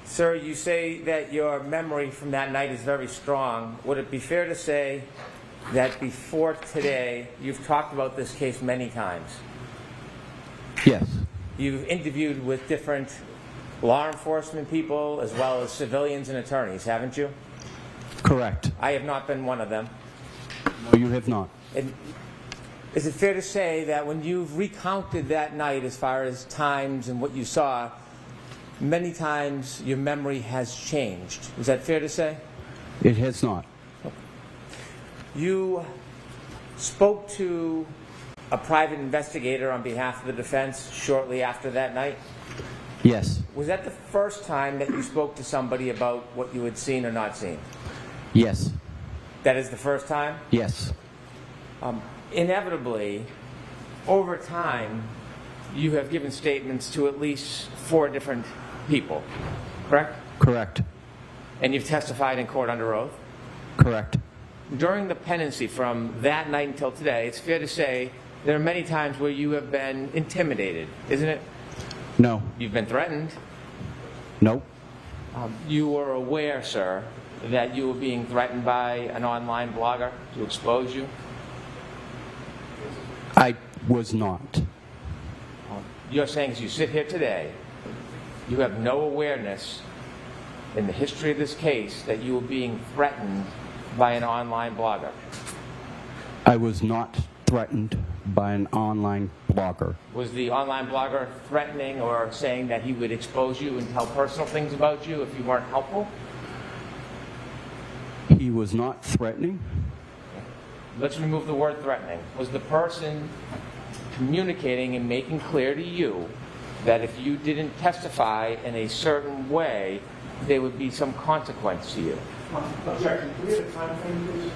Sir, you say that your memory from that night is very strong. Would it be fair to say that before today, you've talked about this case many times? Yes. You've interviewed with different law enforcement people as well as civilians and attorneys, haven't you? Correct. I have not been one of them. No, you have not. And is it fair to say that when you've recounted that night as far as times and what you saw, many times your memory has changed? Is that fair to say? It has not. You spoke to a private investigator on behalf of the defense shortly after that night. Yes. Was that the first time that you spoke to somebody about what you had seen or not seen? Yes. That is the first time? Yes. Inevitably, over time, you have given statements to at least 4 different people, correct? Correct. And you've testified in court under oath? Correct. During the pendency from that night until today, it's fair to say there are many times where you have been intimidated, isn't it? No. You've been threatened. Nope. You were aware, sir, that you were being threatened by an online blogger to expose you? I was not. You're saying as you sit here today, you have no awareness in the history of this case that you were being threatened by an online blogger? I was not threatened by an online blogger. Was the online blogger threatening or saying that he would expose you and tell personal things about you if you weren't helpful? He was not threatening. Let's remove the word threatening. Was the person communicating and making clear to you that if you didn't testify in a certain way, there would be some consequence to you? Objection. Can we have a time frame, please?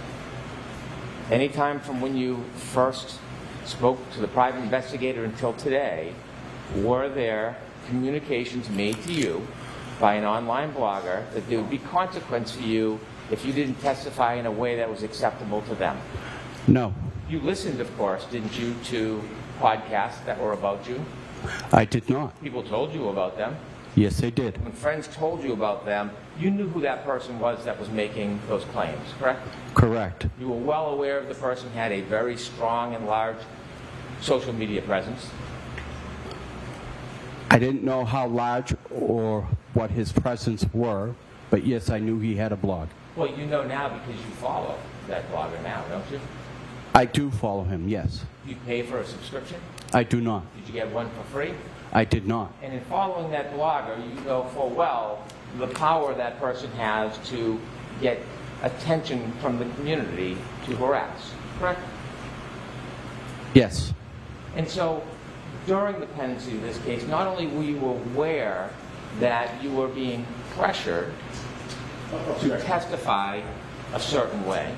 Any time from when you first spoke to the private investigator until today, were there communications made to you by an online blogger that there would be consequence for you if you didn't testify in a way that was acceptable to them? No. You listened, of course, didn't you, to podcasts that were about you? I did not. People told you about them. Yes, they did. When friends told you about them, you knew who that person was that was making those claims, correct? Correct. You were well aware of the person had a very strong and large social media presence. I didn't know how large or what his presence were, but yes, I knew he had a blog. Well, you know now because you follow that blogger now, don't you? I do follow him, yes. You pay for a subscription? I do not. Did you get one for free? I did not. And in following that blogger, you know full well the power that person has to get attention from the community to harass, correct? Yes. And so, during the pendency of this case, not only were you aware that you were being pressured to testify a certain way,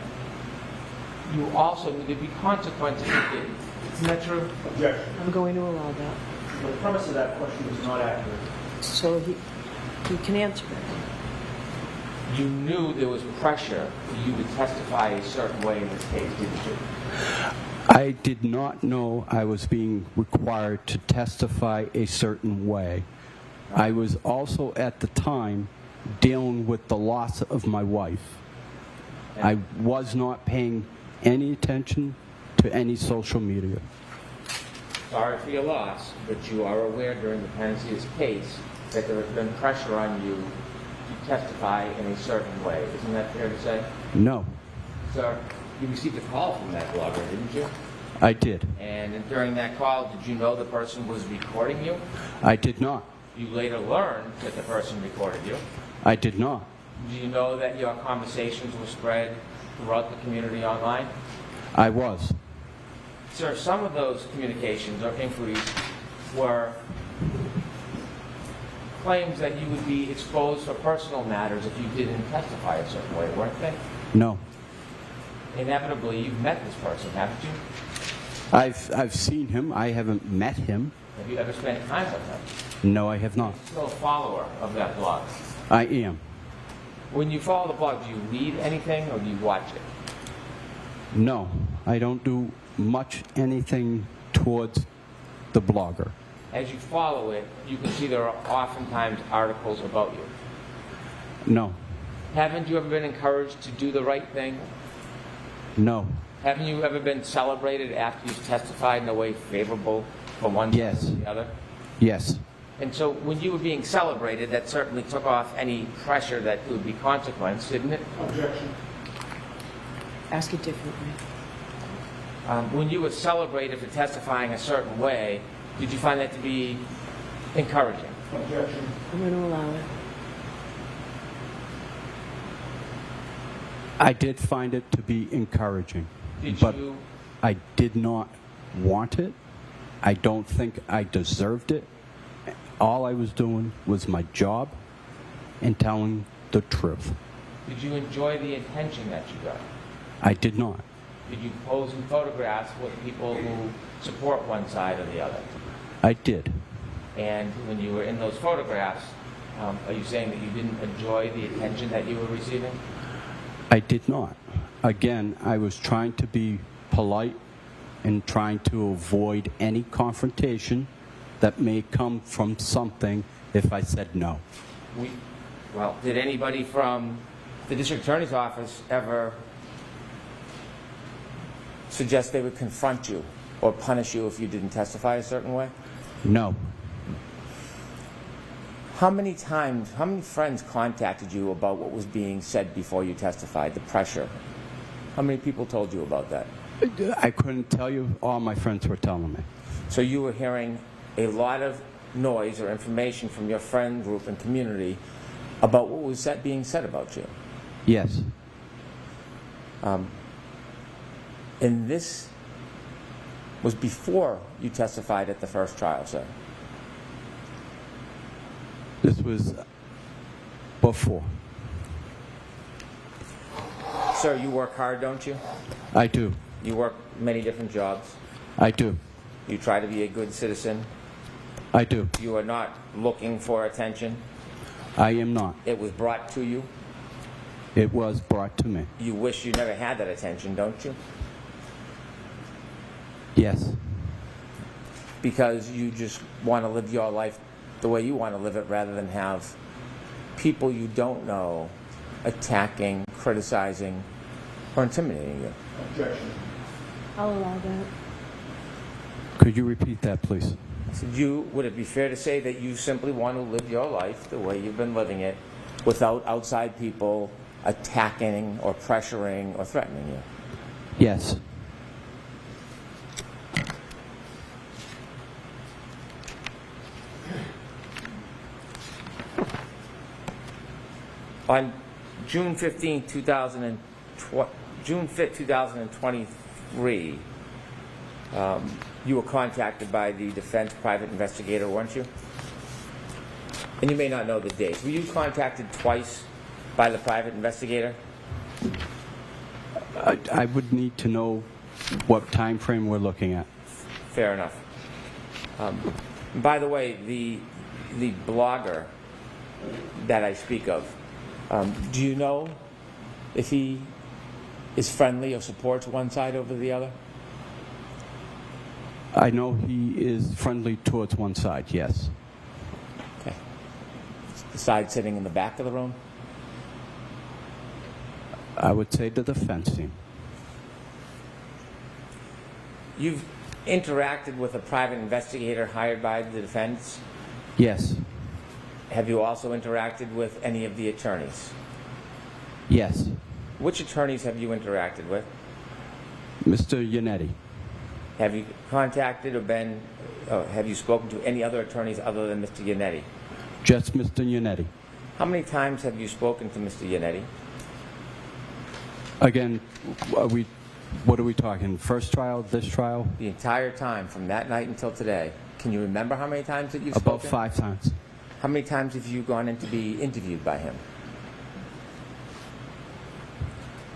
you also knew there'd be consequences if you didn't. Isn't that true? Objection. I'm going to allow that. The premise of that question is not accurate. So he can answer it. You knew there was pressure for you to testify a certain way in this case, didn't you? I did not know I was being required to testify a certain way. I was also at the time dealing with the loss of my wife. I was not paying any attention to any social media. Sorry for your loss, but you are aware during the pendency of this case that there has been pressure on you to testify in a certain way. Isn't that fair to say? No, Sir, you received a call from that blogger, didn't you? I did. And during that call, did you know the person was recording you? I did not. You later learned that the person recorded you. I did not. Do you know that your conversations were spread throughout the community online? I was. Sir, some of those communications or inquiries were claims that you would be exposed for personal matters if you didn't testify a certain way, weren't they? No. Inevitably, you've met this person, haven't you? I've seen him. I haven't met him. Have you ever spent time with him? No, I have not. Still a follower of that blog. I am. When you follow the blog, do you read anything or do you watch it? No, I don't do much anything towards the blogger. As you follow it, you can see there are oftentimes articles about you. No, Haven't you ever been encouraged to do the right thing? no, Haven't you ever been celebrated after you've testified in a way favorable for one Yes. side or the other? yes, And so when you were being celebrated, that certainly took off any pressure that would be consequence, didn't it? Objection. Ask it differently. When you were celebrated for testifying a certain way, did you find that to be encouraging? Objection. I'm going to allow it. I did find it to be encouraging, Did but you? I did not want it. I don't think I deserved it. All I was doing was my job and telling the truth. Did you enjoy the attention that you got? I did not. Did you pose in photographs with people who support one side or the other? I did. And when you were in those photographs, are you saying that you didn't enjoy the attention that you were receiving? I did not. Again, I was trying to be polite and trying to avoid any confrontation that may come from something if I said no. Well, did anybody from the district attorney's office ever suggest they would confront you or punish you if you didn't testify a certain way? No. How many friends contacted you about what was being said before you testified, the pressure? How many people told you about that? I couldn't tell you. All my friends were telling me. So you were hearing a lot of noise or information from your friend group and community about what was being said about you. Yes. And this was before you testified at the first trial, sir? This was before. Sir, you work hard, don't you? I do. You work many different jobs. I do. You try to be a good citizen. I do. You are not looking for attention. I am not. It was brought to you. It was brought to me. You wish you never had that attention, don't you? Yes. Because you just want to live your life the way you want to live it rather than have people you don't know attacking, criticizing, or intimidating you. Objection. I'll allow that. Could you repeat that, please? So would it be fair to say that you simply want to live your life the way you've been living it without outside people attacking or pressuring or threatening you? Yes. On June 15, 2023, you were contacted by the defense private investigator, weren't you? And you may not know the dates. Were you contacted twice by the private investigator? I would need to know what time frame we're looking at. Fair enough. By the way, the blogger that I speak of, do you know if he is friendly or supports one side over the other? I know he is friendly towards one side, yes. Okay. The side sitting in the back of the room? I would say the defense team. You've interacted with a private investigator hired by the defense? Yes. Have you also interacted with any of the attorneys? Yes. Which attorneys have you interacted with? Mr. Yannetti. Have you contacted or have you spoken to any other attorneys other than Mr. Yannetti? Just Mr. Yannetti. How many times have you spoken to Mr. Yannetti? Again, what are we talking? First trial, this trial? The entire time, from that night until today. Can you remember how many times that you've spoken? About 5 times. How many times have you gone in to be interviewed by him?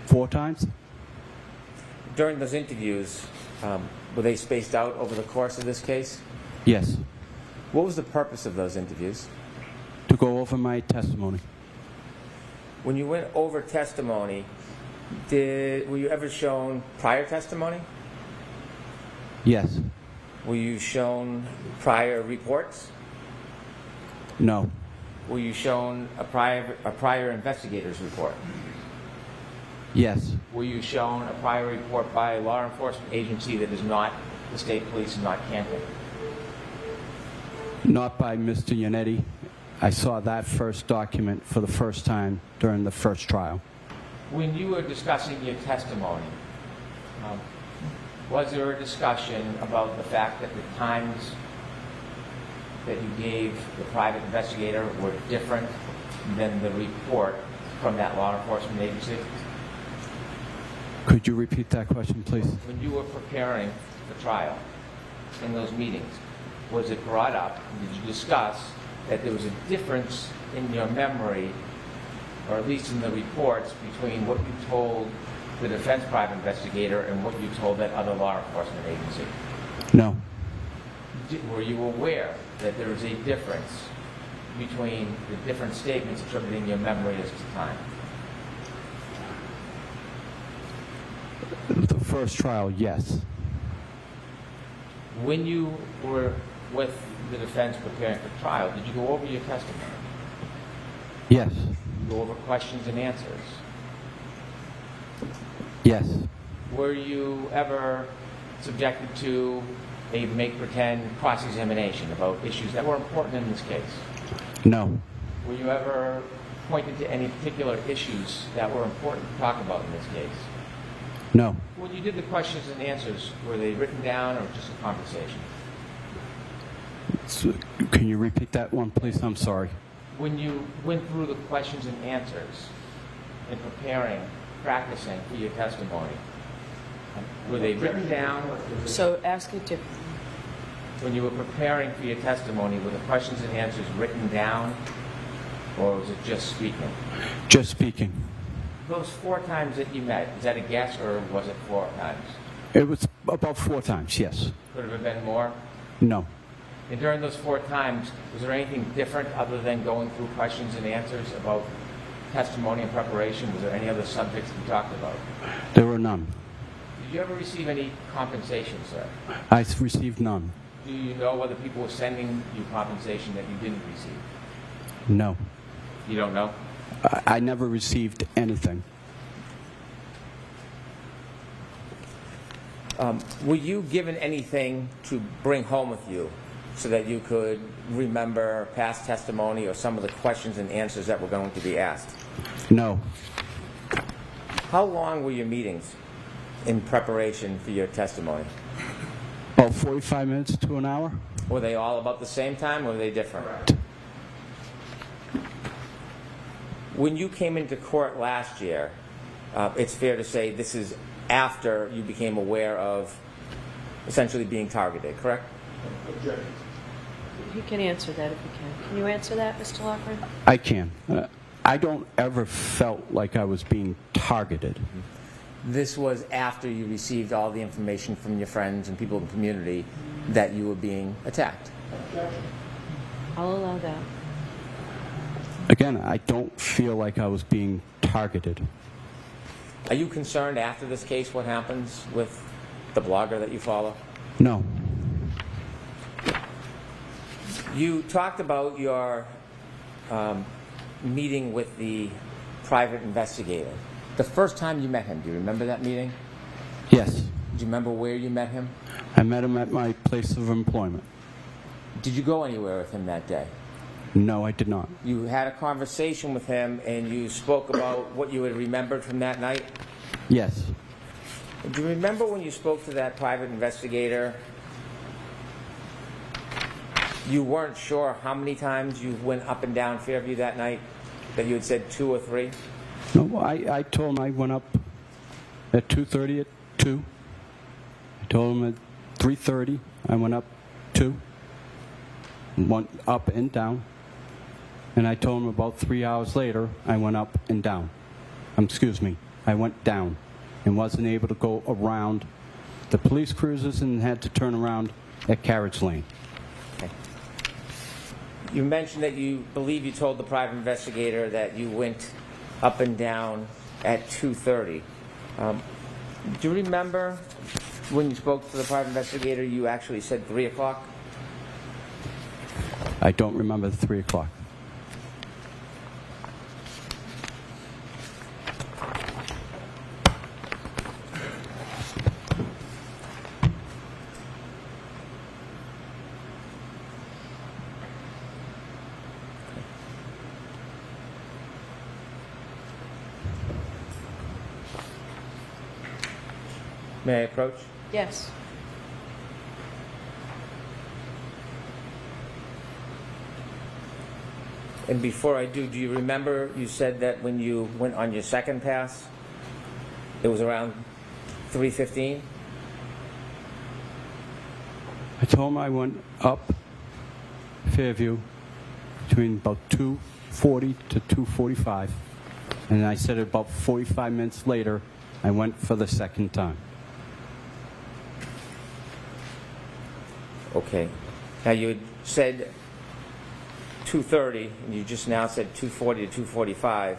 4 times? During those interviews, were they spaced out over the course of this case? Yes. What was the purpose of those interviews? To go over my testimony. When you went over testimony, were you ever shown prior testimony? Yes. Were you shown prior reports? No. Were you shown a prior investigator's report? Yes. Were you shown a prior report by a law enforcement agency that is not the state police and not Canton? Not by Mr. Yannetti. I saw that first document for the first time during the first trial. When you were discussing your testimony, was there a discussion about the fact that the times that you gave the private investigator were different than the report from that law enforcement agency? Could you repeat that question, please? When you were preparing the trial in those meetings, was it brought up, did you discuss that there was a difference in your memory, or at least in the reports, between what you told the defense private investigator and what you told that other law enforcement agency? No. Were you aware that there was a difference between the different statements attributing your memory as to time? first trial, yes. When you were with the defense preparing for trial, did you go over your testimony? Yes. Go over questions and answers? Yes. Were you ever subjected to a make-pretend cross-examination about issues that were important in this case? No. Were you ever pointed to any particular issues that were important to talk about in this case? No. When you did the questions and answers, were they written down or just a conversation? Can you repeat that one, please? I'm sorry. When you went through the questions and answers in preparing, practicing for your testimony, were they written down? So ask it differently. When you were preparing for your testimony, were the questions and answers written down, or was it just speaking? Just speaking. Those 4 times that you met, is that a guess, or was it 4 times? It was about 4 times, yes. Could it have been more? No. And during those 4 times, was there anything different other than going through questions and answers about testimony and preparation? Was there any other subjects you talked about? There were none. Did you ever receive any compensation, sir? I received none. Do you know whether people were sending you compensation that you didn't receive? No. You don't know? I never received anything. Were you given anything to bring home with you so that you could remember past testimony or some of the questions and answers that were going to be asked? No. How long were your meetings in preparation for your testimony? About 45 minutes to an hour? Were they all about the same time or were they different? When you came into court last year, it's fair to say this is after you became aware of essentially being targeted, correct? He can answer that if he can. Can you answer that, Mr. Loughran? I can. I don't ever felt like I was being targeted. This was after you received all the information from your friends and people in the community that you were being attacked. I'll allow that. Again, I don't feel like I was being targeted. Are you concerned after this case what happens with the blogger that you follow? No. You talked about your meeting with the private investigator. The first time you met him, do you remember that meeting? Yes. Do you remember where you met him? I met him at my place of employment. Did you go anywhere with him that day? No, I did not. You had a conversation with him and you spoke about what you had remembered from that night? Yes. Do you remember when you spoke to that private investigator, you weren't sure how many times you went up and down Fairview that night? That you had said 2 or 3? No, I told him I went up at 2:30 at 2. I told him at 3:30 I went up 2. Went up and down. And I told him about 3 hours later I went up and down. I went down and wasn't able to go around the police cruisers and had to turn around at Carriage Lane. Okay. You mentioned that you believe you told the private investigator that you went up and down at 2:30. Do you remember when you spoke to the private investigator you actually said 3 o'clock? I don't remember the 3 o'clock. May I approach? Yes. And before I do you remember you said that when you went on your second pass, it was around 3:15? I told him I went up Fairview between about 2:40 to 2:45, and I said about 45 minutes later I went for the second time. Okay. Now you had said 2:30, and you just now said 2:40 to 2:45,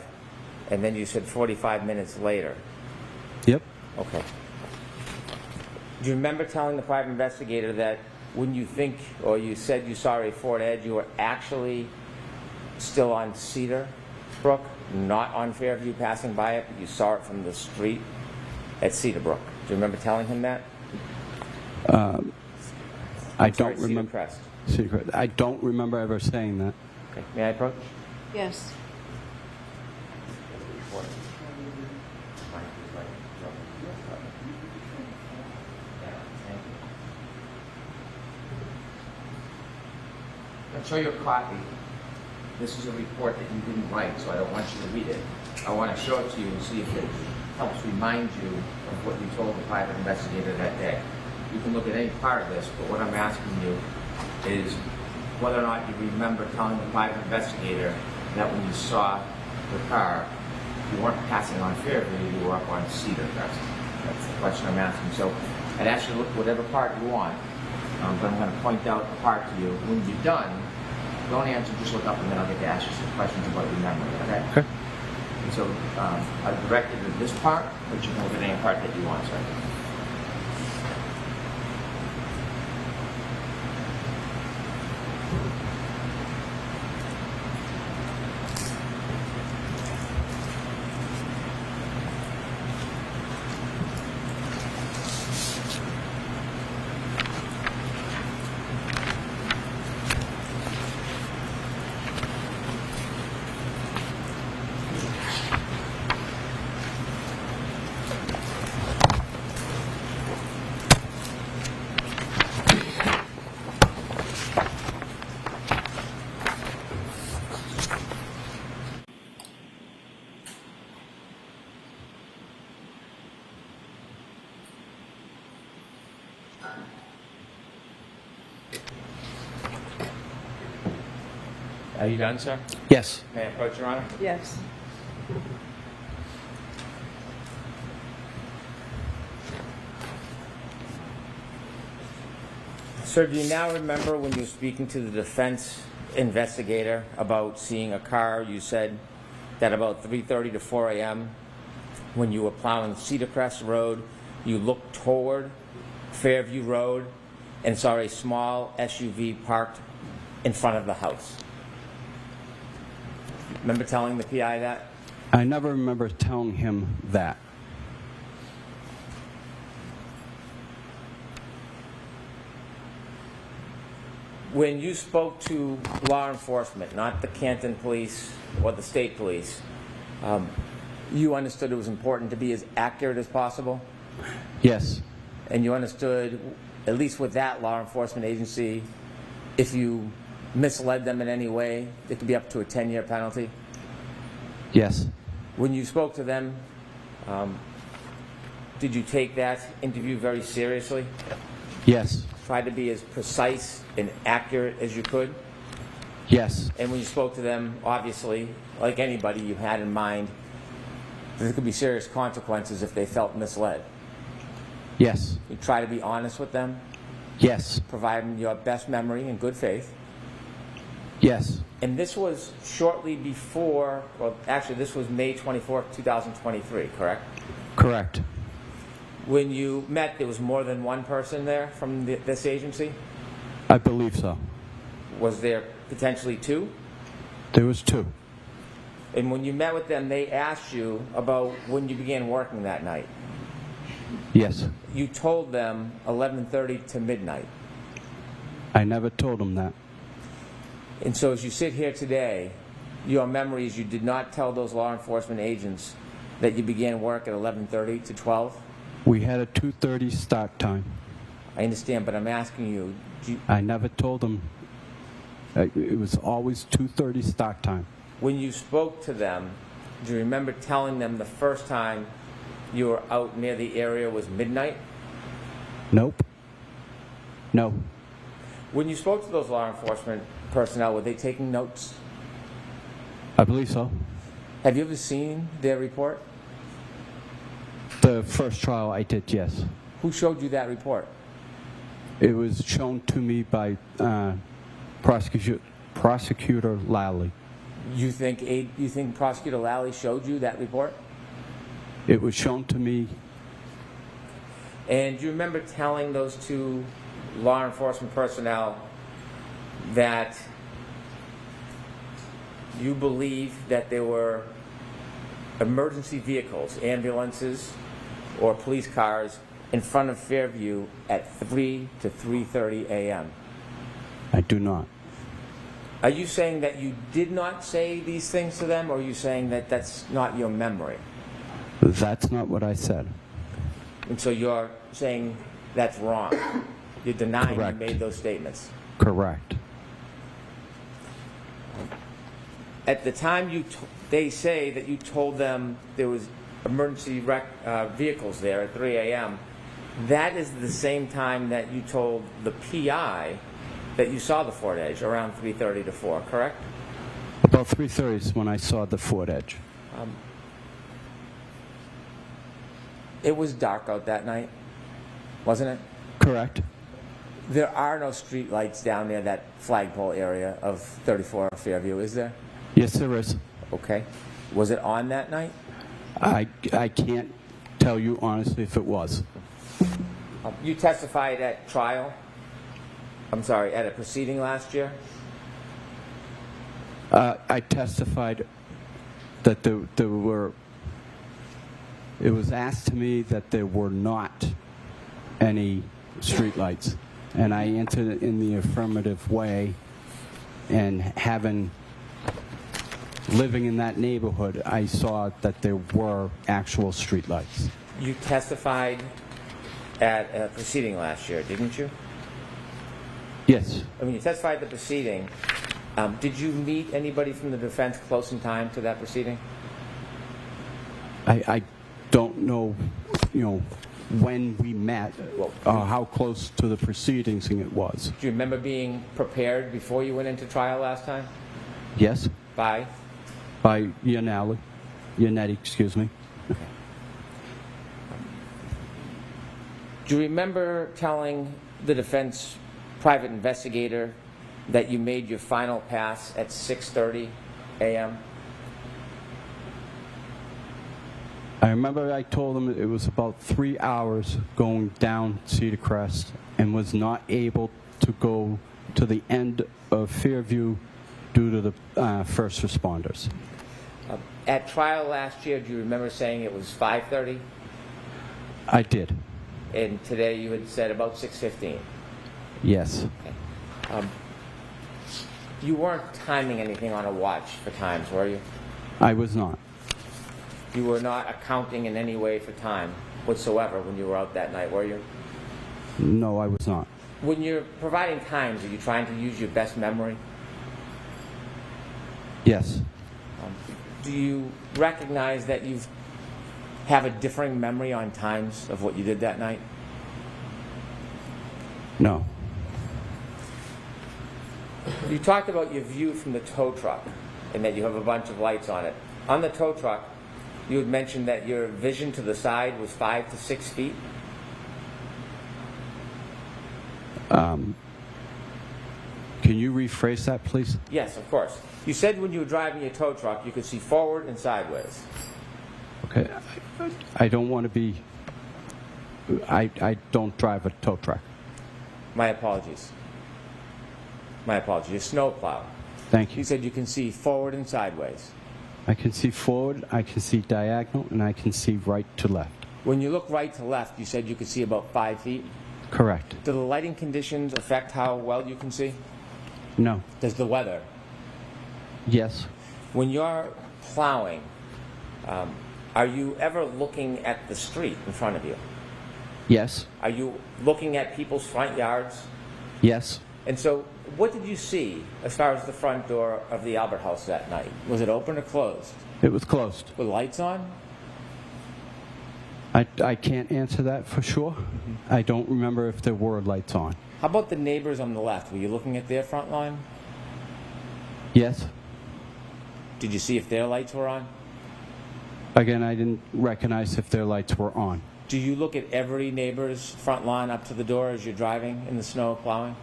and then you said 45 minutes later. Yep. Okay. Do you remember telling the private investigator that when you think, or you said you saw a Ford Edge, you were actually still on Cedar Brook, not on Fairview passing by it, but you saw it from the street at Cedar Brook? Do you remember telling him that? I don't remember. Cedar Crest. I don't remember ever saying that. Okay. May I approach? Yes. I'll show you a copy. This is a report that you didn't write, so I don't want you to read it. I want to show it to you and see if it helps remind you of what you told the private investigator that day. You can look at any part of this, but what I'm asking you is whether or not you remember telling the private investigator that when you saw the car, you weren't passing on Fairview, you were up on Cedar Crest. That's the question I'm asking. So I'd ask you to look at whatever part you want, but I'm going to point out the part to you. When you're done, don't answer, just look up, and then I'll get to ask you some questions about remembering, okay? Okay. And so I've directed to this part, but you can look at any part that you want, sir. Are you done, sir? Yes. May I approach, Your Honor? Yes. Sir, do you now remember when you were speaking to the defense investigator about seeing a car? You said that about 3:30 to 4 a.m. when you were plowing Cedar Crest Road, you looked toward Fairview Road and saw a small SUV parked in front of the house. Remember telling the PI that? I never remember telling him that. When you spoke to law enforcement, not the Canton police or the state police, you understood it was important to be as accurate as possible? Yes. And you understood, at least with that law enforcement agency, if you misled them in any way, it could be up to a 10-year penalty? Yes. When you spoke to them, did you take that interview very seriously? Yes. Try to be as precise and accurate as you could? Yes. And when you spoke to them, obviously, like anybody, you had in mind that there could be serious consequences if they felt misled. Yes. You try to be honest with them, Yes. provide them your best memory in good faith. Yes. And this was shortly before, well, actually, this was May 24th, 2023, correct? Correct. When you met, there was more than one person there from this agency? I believe so. Was there potentially two? There was two. And when you met with them, they asked you about when you began working that night. Yes. You told them 11:30 to midnight. I never told him that. And so as you sit here today, your memory is you did not tell those law enforcement agents that you began work at 11:30 to 12? We had a 2:30 start time. I understand, but I'm asking you, I never told him. It was always 2:30 start time. when you spoke to them, do you remember telling them the first time you were out near the area was midnight? Nope. No. When you spoke to those law enforcement personnel, were they taking notes? I believe so. Have you ever seen their report? The first trial I did, yes. Who showed you that report? It was shown to me by Prosecutor Lally. You think Prosecutor Lally showed you that report? It was shown to me. And do you remember telling those two law enforcement personnel that you believe that there were emergency vehicles, ambulances, or police cars in front of Fairview at 3 to 3:30 a.m.? I do not. Are you saying that you did not say these things to them, or are you saying that that's not your memory? That's not what I said. And so you're saying that's wrong. You're denying Correct. you made those statements. Correct. At the time they say that you told them there was emergency vehicles there at 3 a.m., that is the same time that you told the PI that you saw the Ford Edge, around 3:30 to 4, correct? About 3:30 is when I saw the Ford Edge. It was dark out that night, wasn't it? Correct. There are no street lights down near that flagpole area of 34 Fairview, is there? Yes, there is. Okay. Was it on that night? I can't tell you honestly if it was. You testified at trial? I'm sorry, at a proceeding last year? I testified that there were. It was asked to me that there were not any streetlights, and I answered it in the affirmative way. And living in that neighborhood, I saw that there were actual streetlights. You testified at a proceeding last year, didn't you? Yes. When you testified at the proceeding, did you meet anybody from the defense close in time to that proceeding? I don't know, when we met, how close to the proceedings it was. Do you remember being prepared before you went into trial last time? Yes. By Yannetti, excuse me. Do you remember telling the defense private investigator that you made your final pass at 6:30 a.m.? I remember I told him it was about 3 hours going down Cedar Crest and was not able to go to the end of Fairview due to the first responders. At trial last year, do you remember saying it was 5:30? I did. And today you had said about 6:15. Yes. Okay. You weren't timing anything on a watch for times, were you? I was not. You were not accounting in any way for time whatsoever when you were out that night, were you? No, I was not. When you're providing times, are you trying to use your best memory? Yes. Do you recognize that you have a differing memory on times of what you did that night? No. You talked about your view from the tow truck and that you have a bunch of lights on it. On the tow truck, you had mentioned that your vision to the side was 5 to 6 feet. Can you rephrase that, please? Yes, of course. You said when you were driving your tow truck, you could see forward and sideways. Okay. I don't want to be... I don't drive a tow truck. My apologies. My apologies. Your snowplow. Thank You you. said you can see forward and sideways. I can see forward, I can see diagonal, and I can see right to left. When you look right to left, you said you could see about 5 feet. Correct. Do the lighting conditions affect how well you can see? No. Does the weather? Yes. When you're plowing, are you ever looking at the street in front of you? Yes. Are you looking at people's front yards? Yes. And so, what did you see as far as the front door of the Albert House that night? Was it open or closed? It was closed. With lights on? I can't answer that for sure. I don't remember if there were lights on. How about the neighbors on the left? Were you looking at their front line? Yes. Did you see if their lights were on? Again, I didn't recognize if their lights were on. Do you look at every neighbor's front lawn up to the door as you're driving in the snow plowing?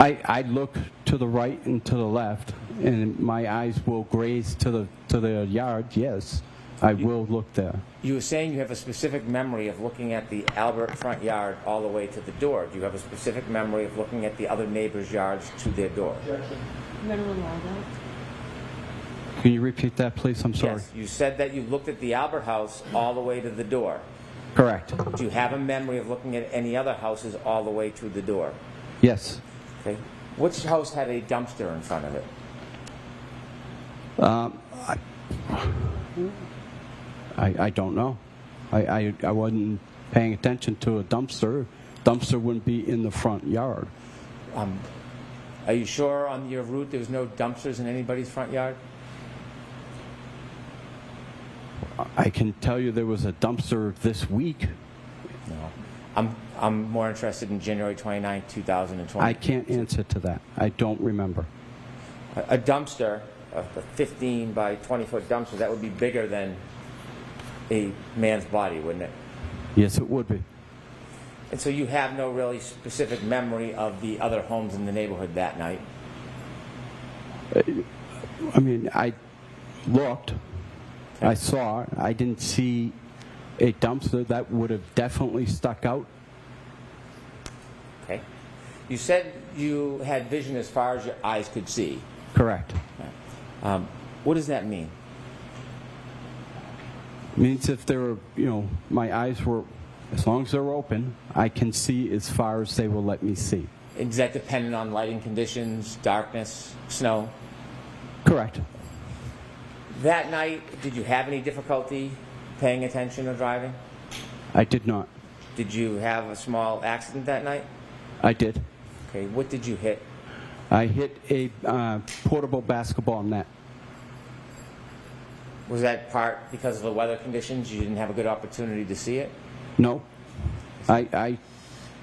I look to the right and to the left, and my eyes will graze to the yard, yes. I will look there. You were saying you have a specific memory of looking at the Albert front yard all the way to the door. Do you have a specific memory of looking at the other neighbors' yards to their door? Minimum Waldo. Can you repeat that, please? I'm sorry. Yes. You said that you looked at the Albert house all the way to the door. Correct. Do you have a memory of looking at any other houses all the way to the door? Yes. Okay. Which house had a dumpster in front of it? I don't know. I wasn't paying attention to a dumpster. Dumpster wouldn't be in the front yard. Are you sure on your route there was no dumpsters in anybody's front yard? I can tell you there was a dumpster this week. No. I'm more interested in January 29, 2020. I can't answer to that. I don't remember. A dumpster, a 15 by 20-foot dumpster, that would be bigger than a man's body, wouldn't it? Yes, it would be. And so you have no really specific memory of the other homes in the neighborhood that night? I mean, I looked. I saw it. I didn't see a dumpster. That would have definitely stuck out. Okay. You said you had vision as far as your eyes could see. Correct. What does that mean? Means if there were, my eyes were, as long as they're open, I can see as far as they will let me see. Is that dependent on lighting conditions, darkness, snow? Correct. That night, did you have any difficulty paying attention or driving? I did not. Did you have a small accident that night? I did. Okay, what did you hit? I hit a portable basketball net. Was that part because of the weather conditions? You didn't have a good opportunity to see it? No. I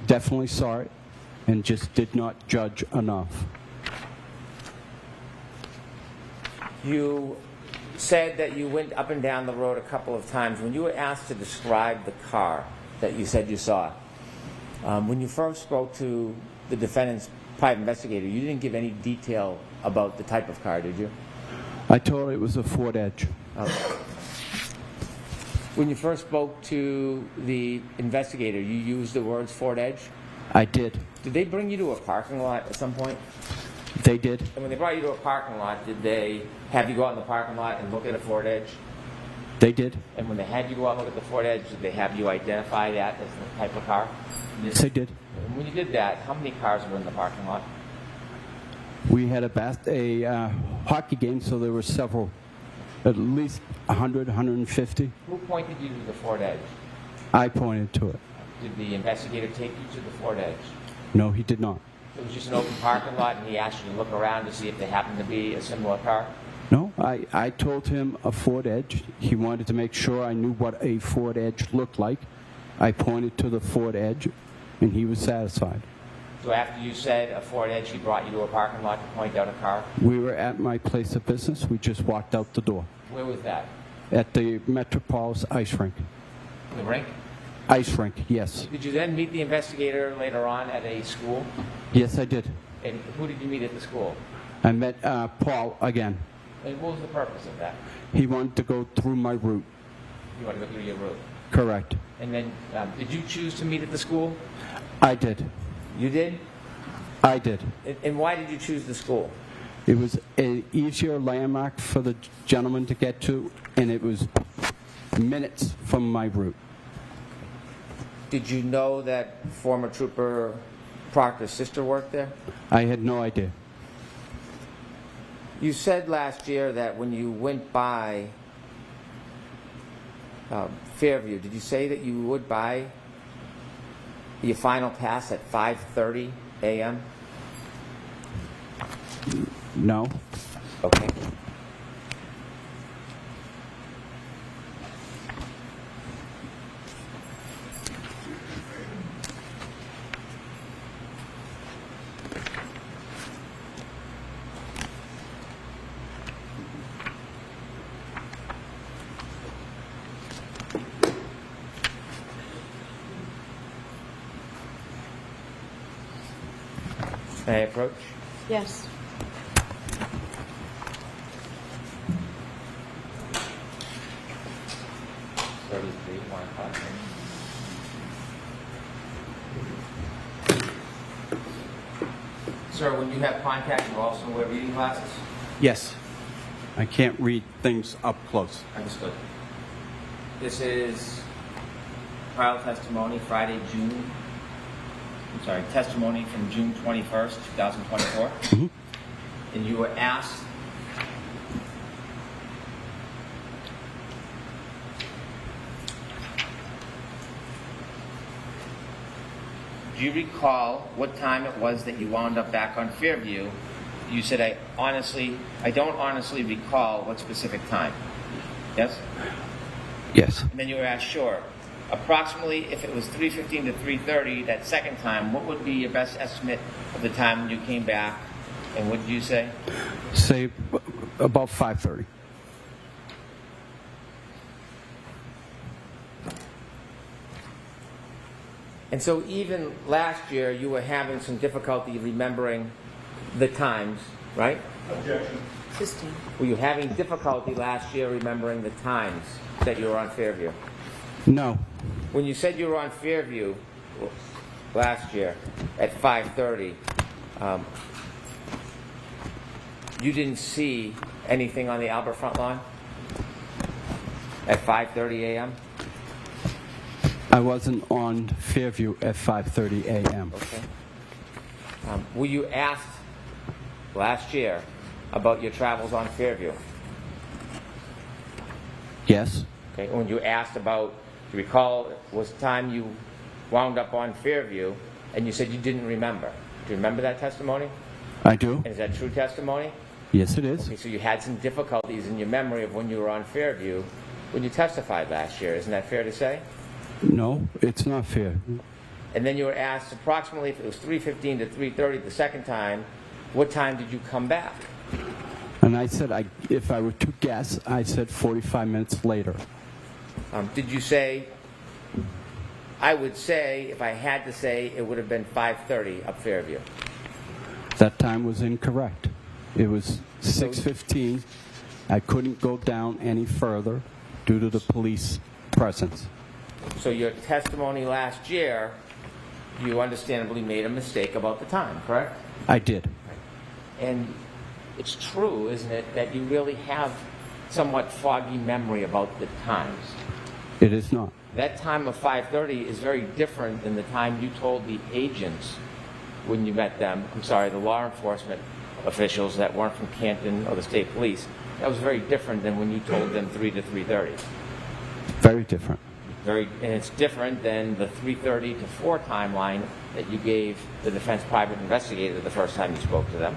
definitely saw it and just did not judge enough. You said that you went up and down the road a couple of times. When you were asked to describe the car that you said you saw, when you first spoke to the defendant's private investigator, you didn't give any detail about the type of car, did you? I told her it was a Ford Edge. Okay. When you first spoke to the investigator, you used the words Ford Edge? I did. Did they bring you to a parking lot at some point? They did. And when they brought you to a parking lot, did they have you go out in the parking lot and look at a Ford Edge? They did. And when they had you go out and look at the Ford Edge, did they have you identify that as the type of car? Yes, they did. And when you did that, how many cars were in the parking lot? We had a hockey game, so there were several, at least 100, 150. Who pointed you to the Ford Edge? I pointed to it. Did the investigator take you to the Ford Edge? No, he did not. It was just an open parking lot, and he asked you to look around to see if there happened to be a similar car? No, I told him a Ford Edge. He wanted to make sure I knew what a Ford Edge looked like. I pointed to the Ford Edge, and he was satisfied. So after you said a Ford Edge, he brought you to a parking lot to point out a car? We were at my place of business. We just walked out the door. Where was that? At the Metropolis ice rink. The rink? Ice rink, yes. Did you then meet the investigator later on at a school? Yes, I did. And who did you meet at the school? I met Paul again. And what was the purpose of that? He wanted to go through my route. You want to go through your route? Correct. And then, did you choose to meet at the school? I did. You did? I did. And why did you choose the school? It was an easier landmark for the gentleman to get to, and it was minutes from my route. Did you know that former Trooper Proctor's sister worked there? I had no idea. You said last year that when you went by Fairview, did you say that you would buy your final pass at 5:30 a.m.? No. Okay. May I approach? Yes. contact. Sir, when you have contact, you also wear reading glasses? Yes. I can't read things up close. Understood. This is trial testimony, testimony from June 21st, 2024. Mm-hmm. And you were asked do you recall what time it was that you wound up back on Fairview? You said, I don't honestly recall what specific time. Yes? Yes. And then you were asked, sure. Approximately, if it was 3:15 to 3:30, that second time, what would be your best estimate of the time when you came back? And what did you say? Say about 5:30. And so even last year, you were having some difficulty remembering the times, right? Objection. 15. Were you having difficulty last year remembering the times that you were on Fairview? No. When you said you were on Fairview last year at 5:30, you didn't see anything on the Albert front lawn at 5:30 a.m.? I wasn't on Fairview at 5:30 a.m. Okay. Were you asked last year about your travels on Fairview? Yes. Okay. When you asked about, do you recall, was the time you wound up on Fairview, and you said you didn't remember. Do you remember that testimony? I do. And is that true testimony? Yes, it is. Okay, so you had some difficulties in your memory of when you were on Fairview when you testified last year. Isn't that fair to say? No, it's not fair. And then you were asked approximately if it was 3:15 to 3:30 the second time, what time did you come back? And I said, if I were to guess, I said 45 minutes later. Did you say, I would say, if I had to say, it would have been 5:30 up Fairview? That time was incorrect. It was 6:15. I couldn't go down any further due to the police presence. So your testimony last year, you understandably made a mistake about the time, correct? I did. And it's true, isn't it, that you really have somewhat foggy memory about the times. It is not. That time of 5:30 is very different than the time you told the agents when you met them, the law enforcement officials that weren't from Canton or the state police. That was very different than when you told them 3 to 3:30. Very different. And it's different than the 3:30 to 4 timeline that you gave the defense private investigator the first time you spoke to them.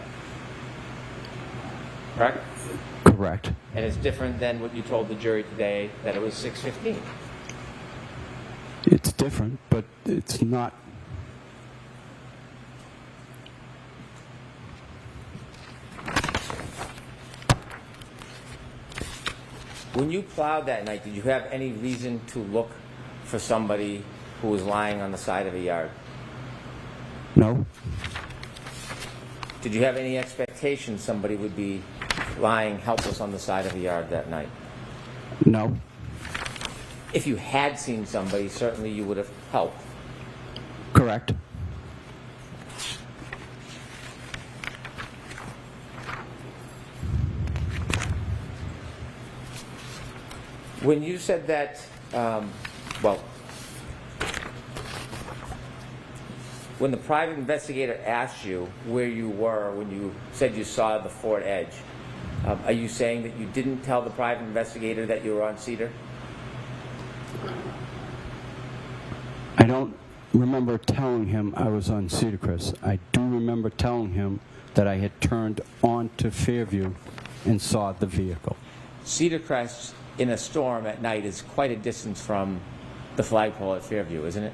Correct? Correct. And it's different than what you told the jury today, that it was 6:15. It's different, but it's not. When you plowed that night, did you have any reason to look for somebody who was lying on the side of a yard? No. Did you have any expectation somebody would be lying helpless on the side of a yard that night? No. If you had seen somebody, certainly you would have helped. Correct. When you said that, when the private investigator asked you where you were when you said you saw the Ford Edge, are you saying that you didn't tell the private investigator that you were on Cedar? I don't remember telling him I was on Cedar Crest. I do remember telling him that I had turned onto Fairview and saw the vehicle. Cedar Crest in a storm at night is quite a distance from the flagpole at Fairview, isn't it?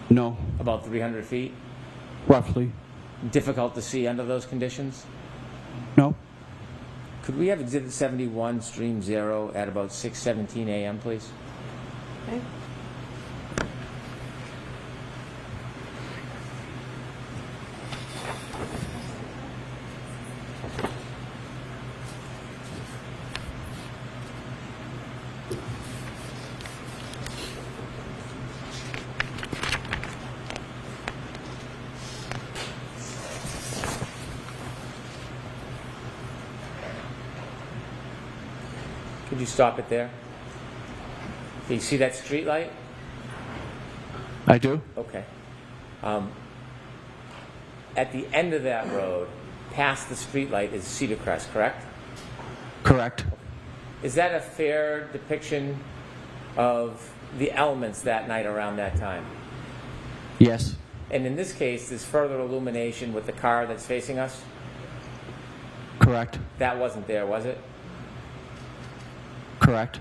No. About 300 feet? Roughly. Difficult to see under those conditions? No. Could we have Exhibit 71, Stream 0, at about 6:17 a.m., please? Okay. Could you stop it there? Do you see that street light? I do? Okay. At the end of that road, past the street light, is Cedar Crest, correct? Correct. Is that a fair depiction of the elements that night around that time? Yes. And in this case, there's further illumination with the car that's facing us? Correct. That wasn't there, was it? Correct.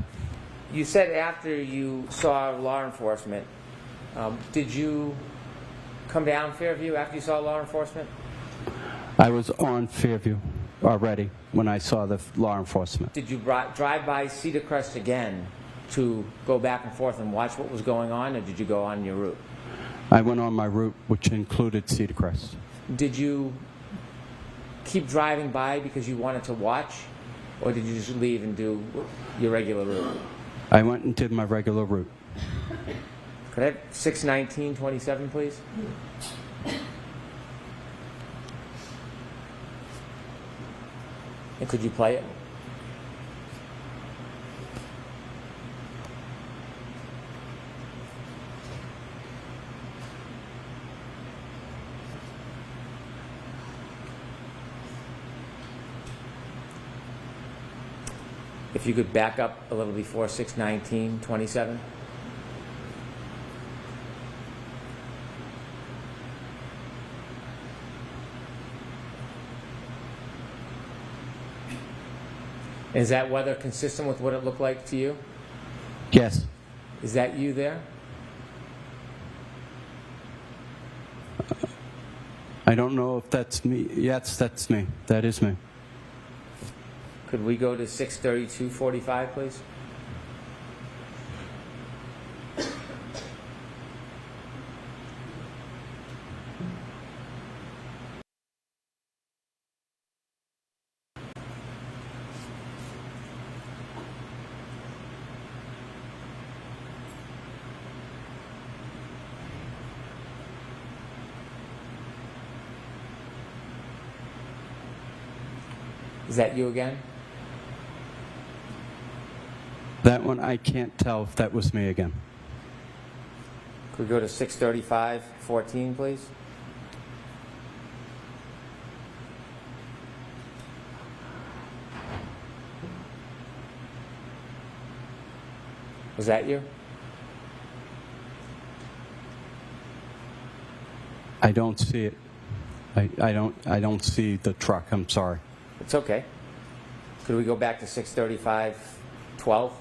You said after you saw law enforcement, did you come down Fairview after you saw law enforcement? I was on Fairview already when I saw the law enforcement. Did you drive by Cedar Crest again to go back and forth and watch what was going on, or did you go on your route? I went on my route, which included Cedar Crest. Did you keep driving by because you wanted to watch, or did you just leave and do your regular route? I went and did my regular route. Could I have 61927, please? And could you play it? If you could back up a little before 61927. Is that weather consistent with what it looked like to you? Yes. Is that you there? I don't know if that's me. Yes, that's me. That is me. Could we go to 63245, please? Is that you again? That one, I can't tell if that was me again. Could we go to 63514, please? Was that you? I don't see it. I don't see the truck. I'm sorry. It's okay. Could we go back to 63512?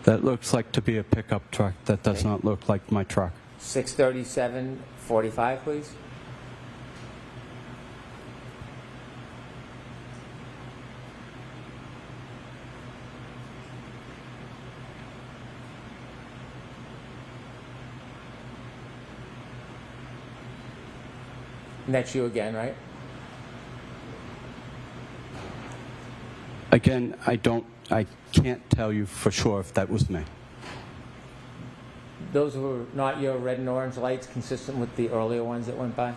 That looks like to be a pickup truck. That does not look like my truck. 63745, please. And that's you again, right? Again, I can't tell you for sure if that was me. Those were not your red and orange lights consistent with the earlier ones that went by?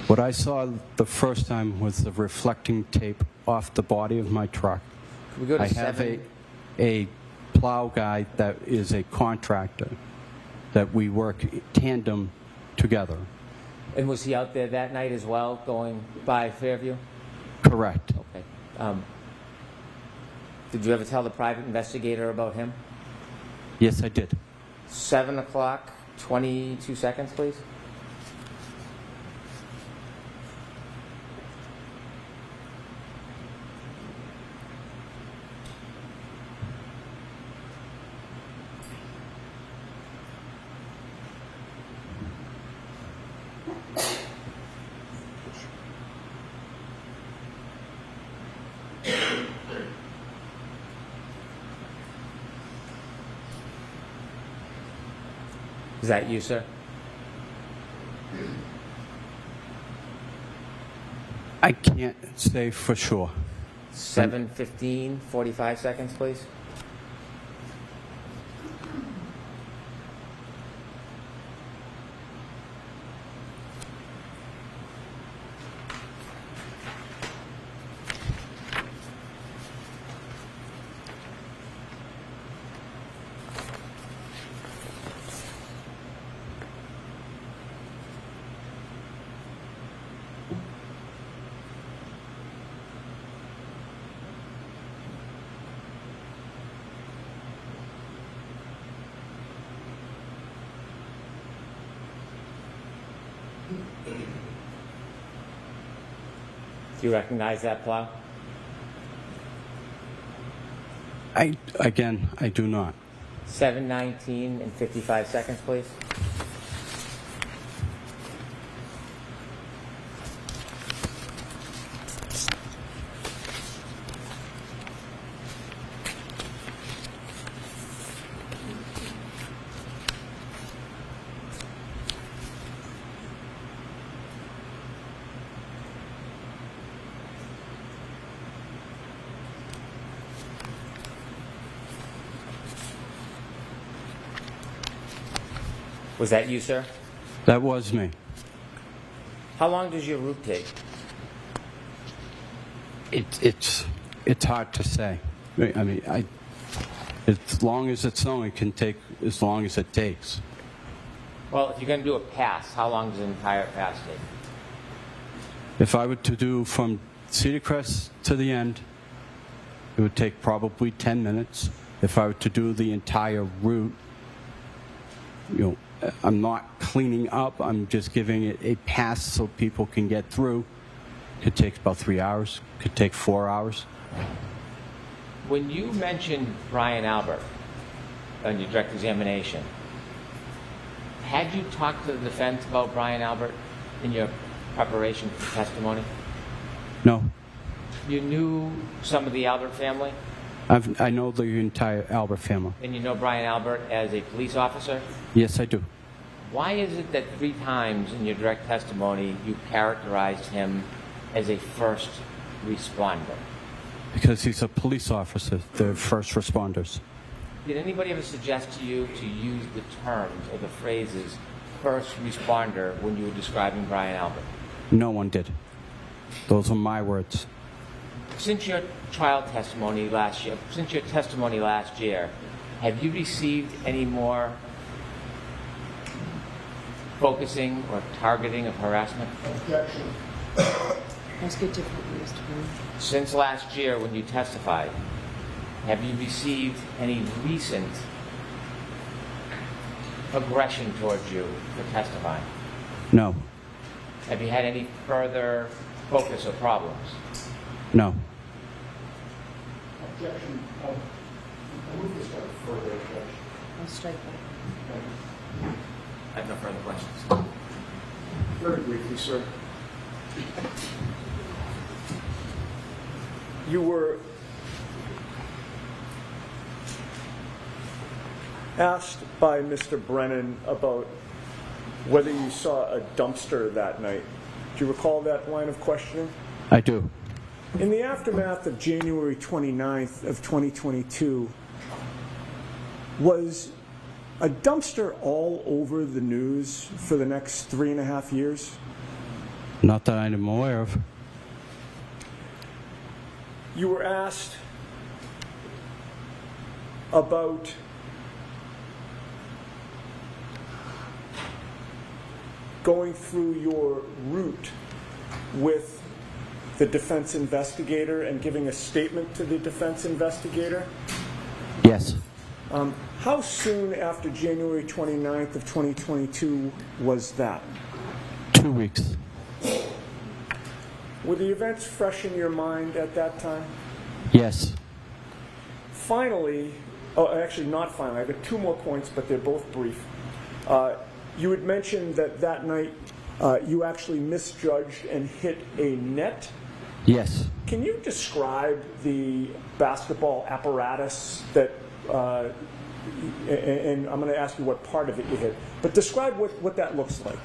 What I saw the first time was the reflecting tape off the body of my truck. Could we go to I have 7? a plow guy that is a contractor that we work tandem together. And was he out there that night as well, going by Fairview? Correct. Okay. Did you ever tell the private investigator about him? Yes, I did. 7 o'clock, 22 seconds, please. Is that you, sir? I can't say for sure. 7:15, 45 seconds, please. Do you recognize that plow? I do not. 7:19 and 55 seconds, please. Was that you, sir? That was me. How long does your route take? It's hard to say. I mean, as long as it's snowing, it can take as long as it takes. Well, if you're going to do a pass, how long does an entire pass take? If I were to do from Cedar Crest to the end, it would take probably 10 minutes. If I were to do the entire route, I'm not cleaning up. I'm just giving it a pass so people can get through. Could take about 3 hours. Could take 4 hours. When you mentioned Brian Albert on your direct examination, had you talked to the defense about Brian Albert in your preparation for testimony? No. You knew some of the Albert family? I know the entire Albert family. And you know Brian Albert as a police officer? Yes, I do. Why is it that 3 times in your direct testimony you characterized him as a first responder? Because he's a police officer. They're first responders. Did anybody ever suggest to you to use the terms or the phrases first responder when you were describing Brian Albert? No one did. Those are my words. Since your trial testimony last year, have you received any more focusing or targeting of harassment? Objection. Ask it differently, Mr. Brown. Since last year when you testified, have you received any recent aggression towards you for testifying? No. Have you had any further focus or problems? No. Objection. I move this one further objection. I'll strike that. I have no further questions. Very briefly, sir. You were asked by Mr. Brennan about whether you saw a dumpster that night. Do you recall that line of questioning? I do. In the aftermath of January 29th of 2022, was a dumpster all over the news for the next 3.5 years? Not that I'm aware of. You were asked about going through your route with the defense investigator and giving a statement to the defense investigator. Yes. How soon after January 29th of 2022 was that? 2 weeks. Were the events fresh in your mind at that time? Yes. Finally, actually not finally, I got 2 more points, but they're both brief. You had mentioned that night you actually misjudged and hit a net. Yes. Can you describe the basketball apparatus that, and I'm going to ask you what part of it you hit, but describe what that looks like.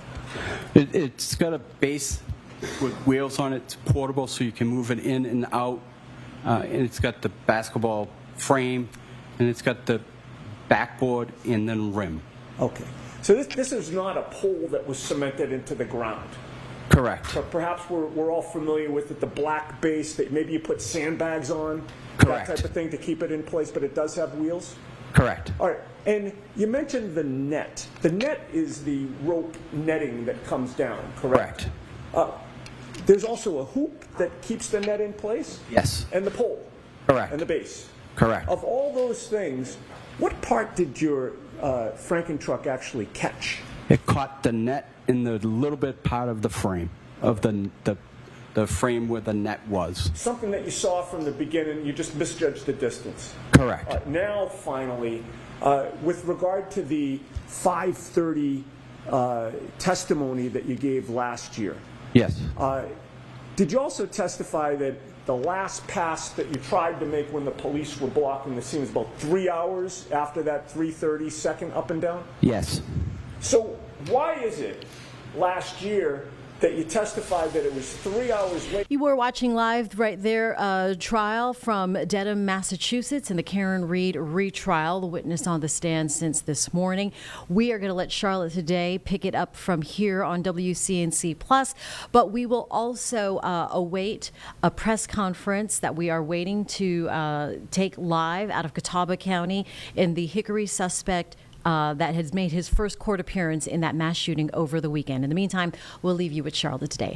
It's got a base with wheels on it. It's portable, so you can move it in and out. And it's got the basketball frame, and it's got the backboard and then rim. Okay. So this is not a pole that was cemented into the ground. Correct. But perhaps we're all familiar with it, the black base that maybe you put sandbags on, Correct. that type of thing to keep it in place, but it does have wheels? Correct. All right. And you mentioned the net. The net is the rope netting that comes down, correct? Correct. There's also a hoop that keeps the net in place? Yes. And the pole? Correct. And the base? Correct. Of all those things, what part did your Franken truck actually catch? It caught the net in the little bit part of the frame, of the the frame where the net was. Something that you saw from the beginning, you just misjudged the distance. Correct. Now, finally, with regard to the 5:30 testimony that you gave last year, Yes. did you also testify that the last pass that you tried to make when the police were blocking the scene was about 3 hours after that 3:30 second up and down? Yes. So why is it last year that you testified that it was 3 hours late? You were watching live right there, trial from Dedham, Massachusetts, in the Karen Reed retrial, the witness on the stand since this morning. We are going to let Charlotte today pick it up from here on WCNC Plus, but we will also await a press conference that we are waiting to take live out of Catawba County in the Hickory suspect that has made his first court appearance in that mass shooting over the weekend. In the meantime, we'll leave you with Charlotte today.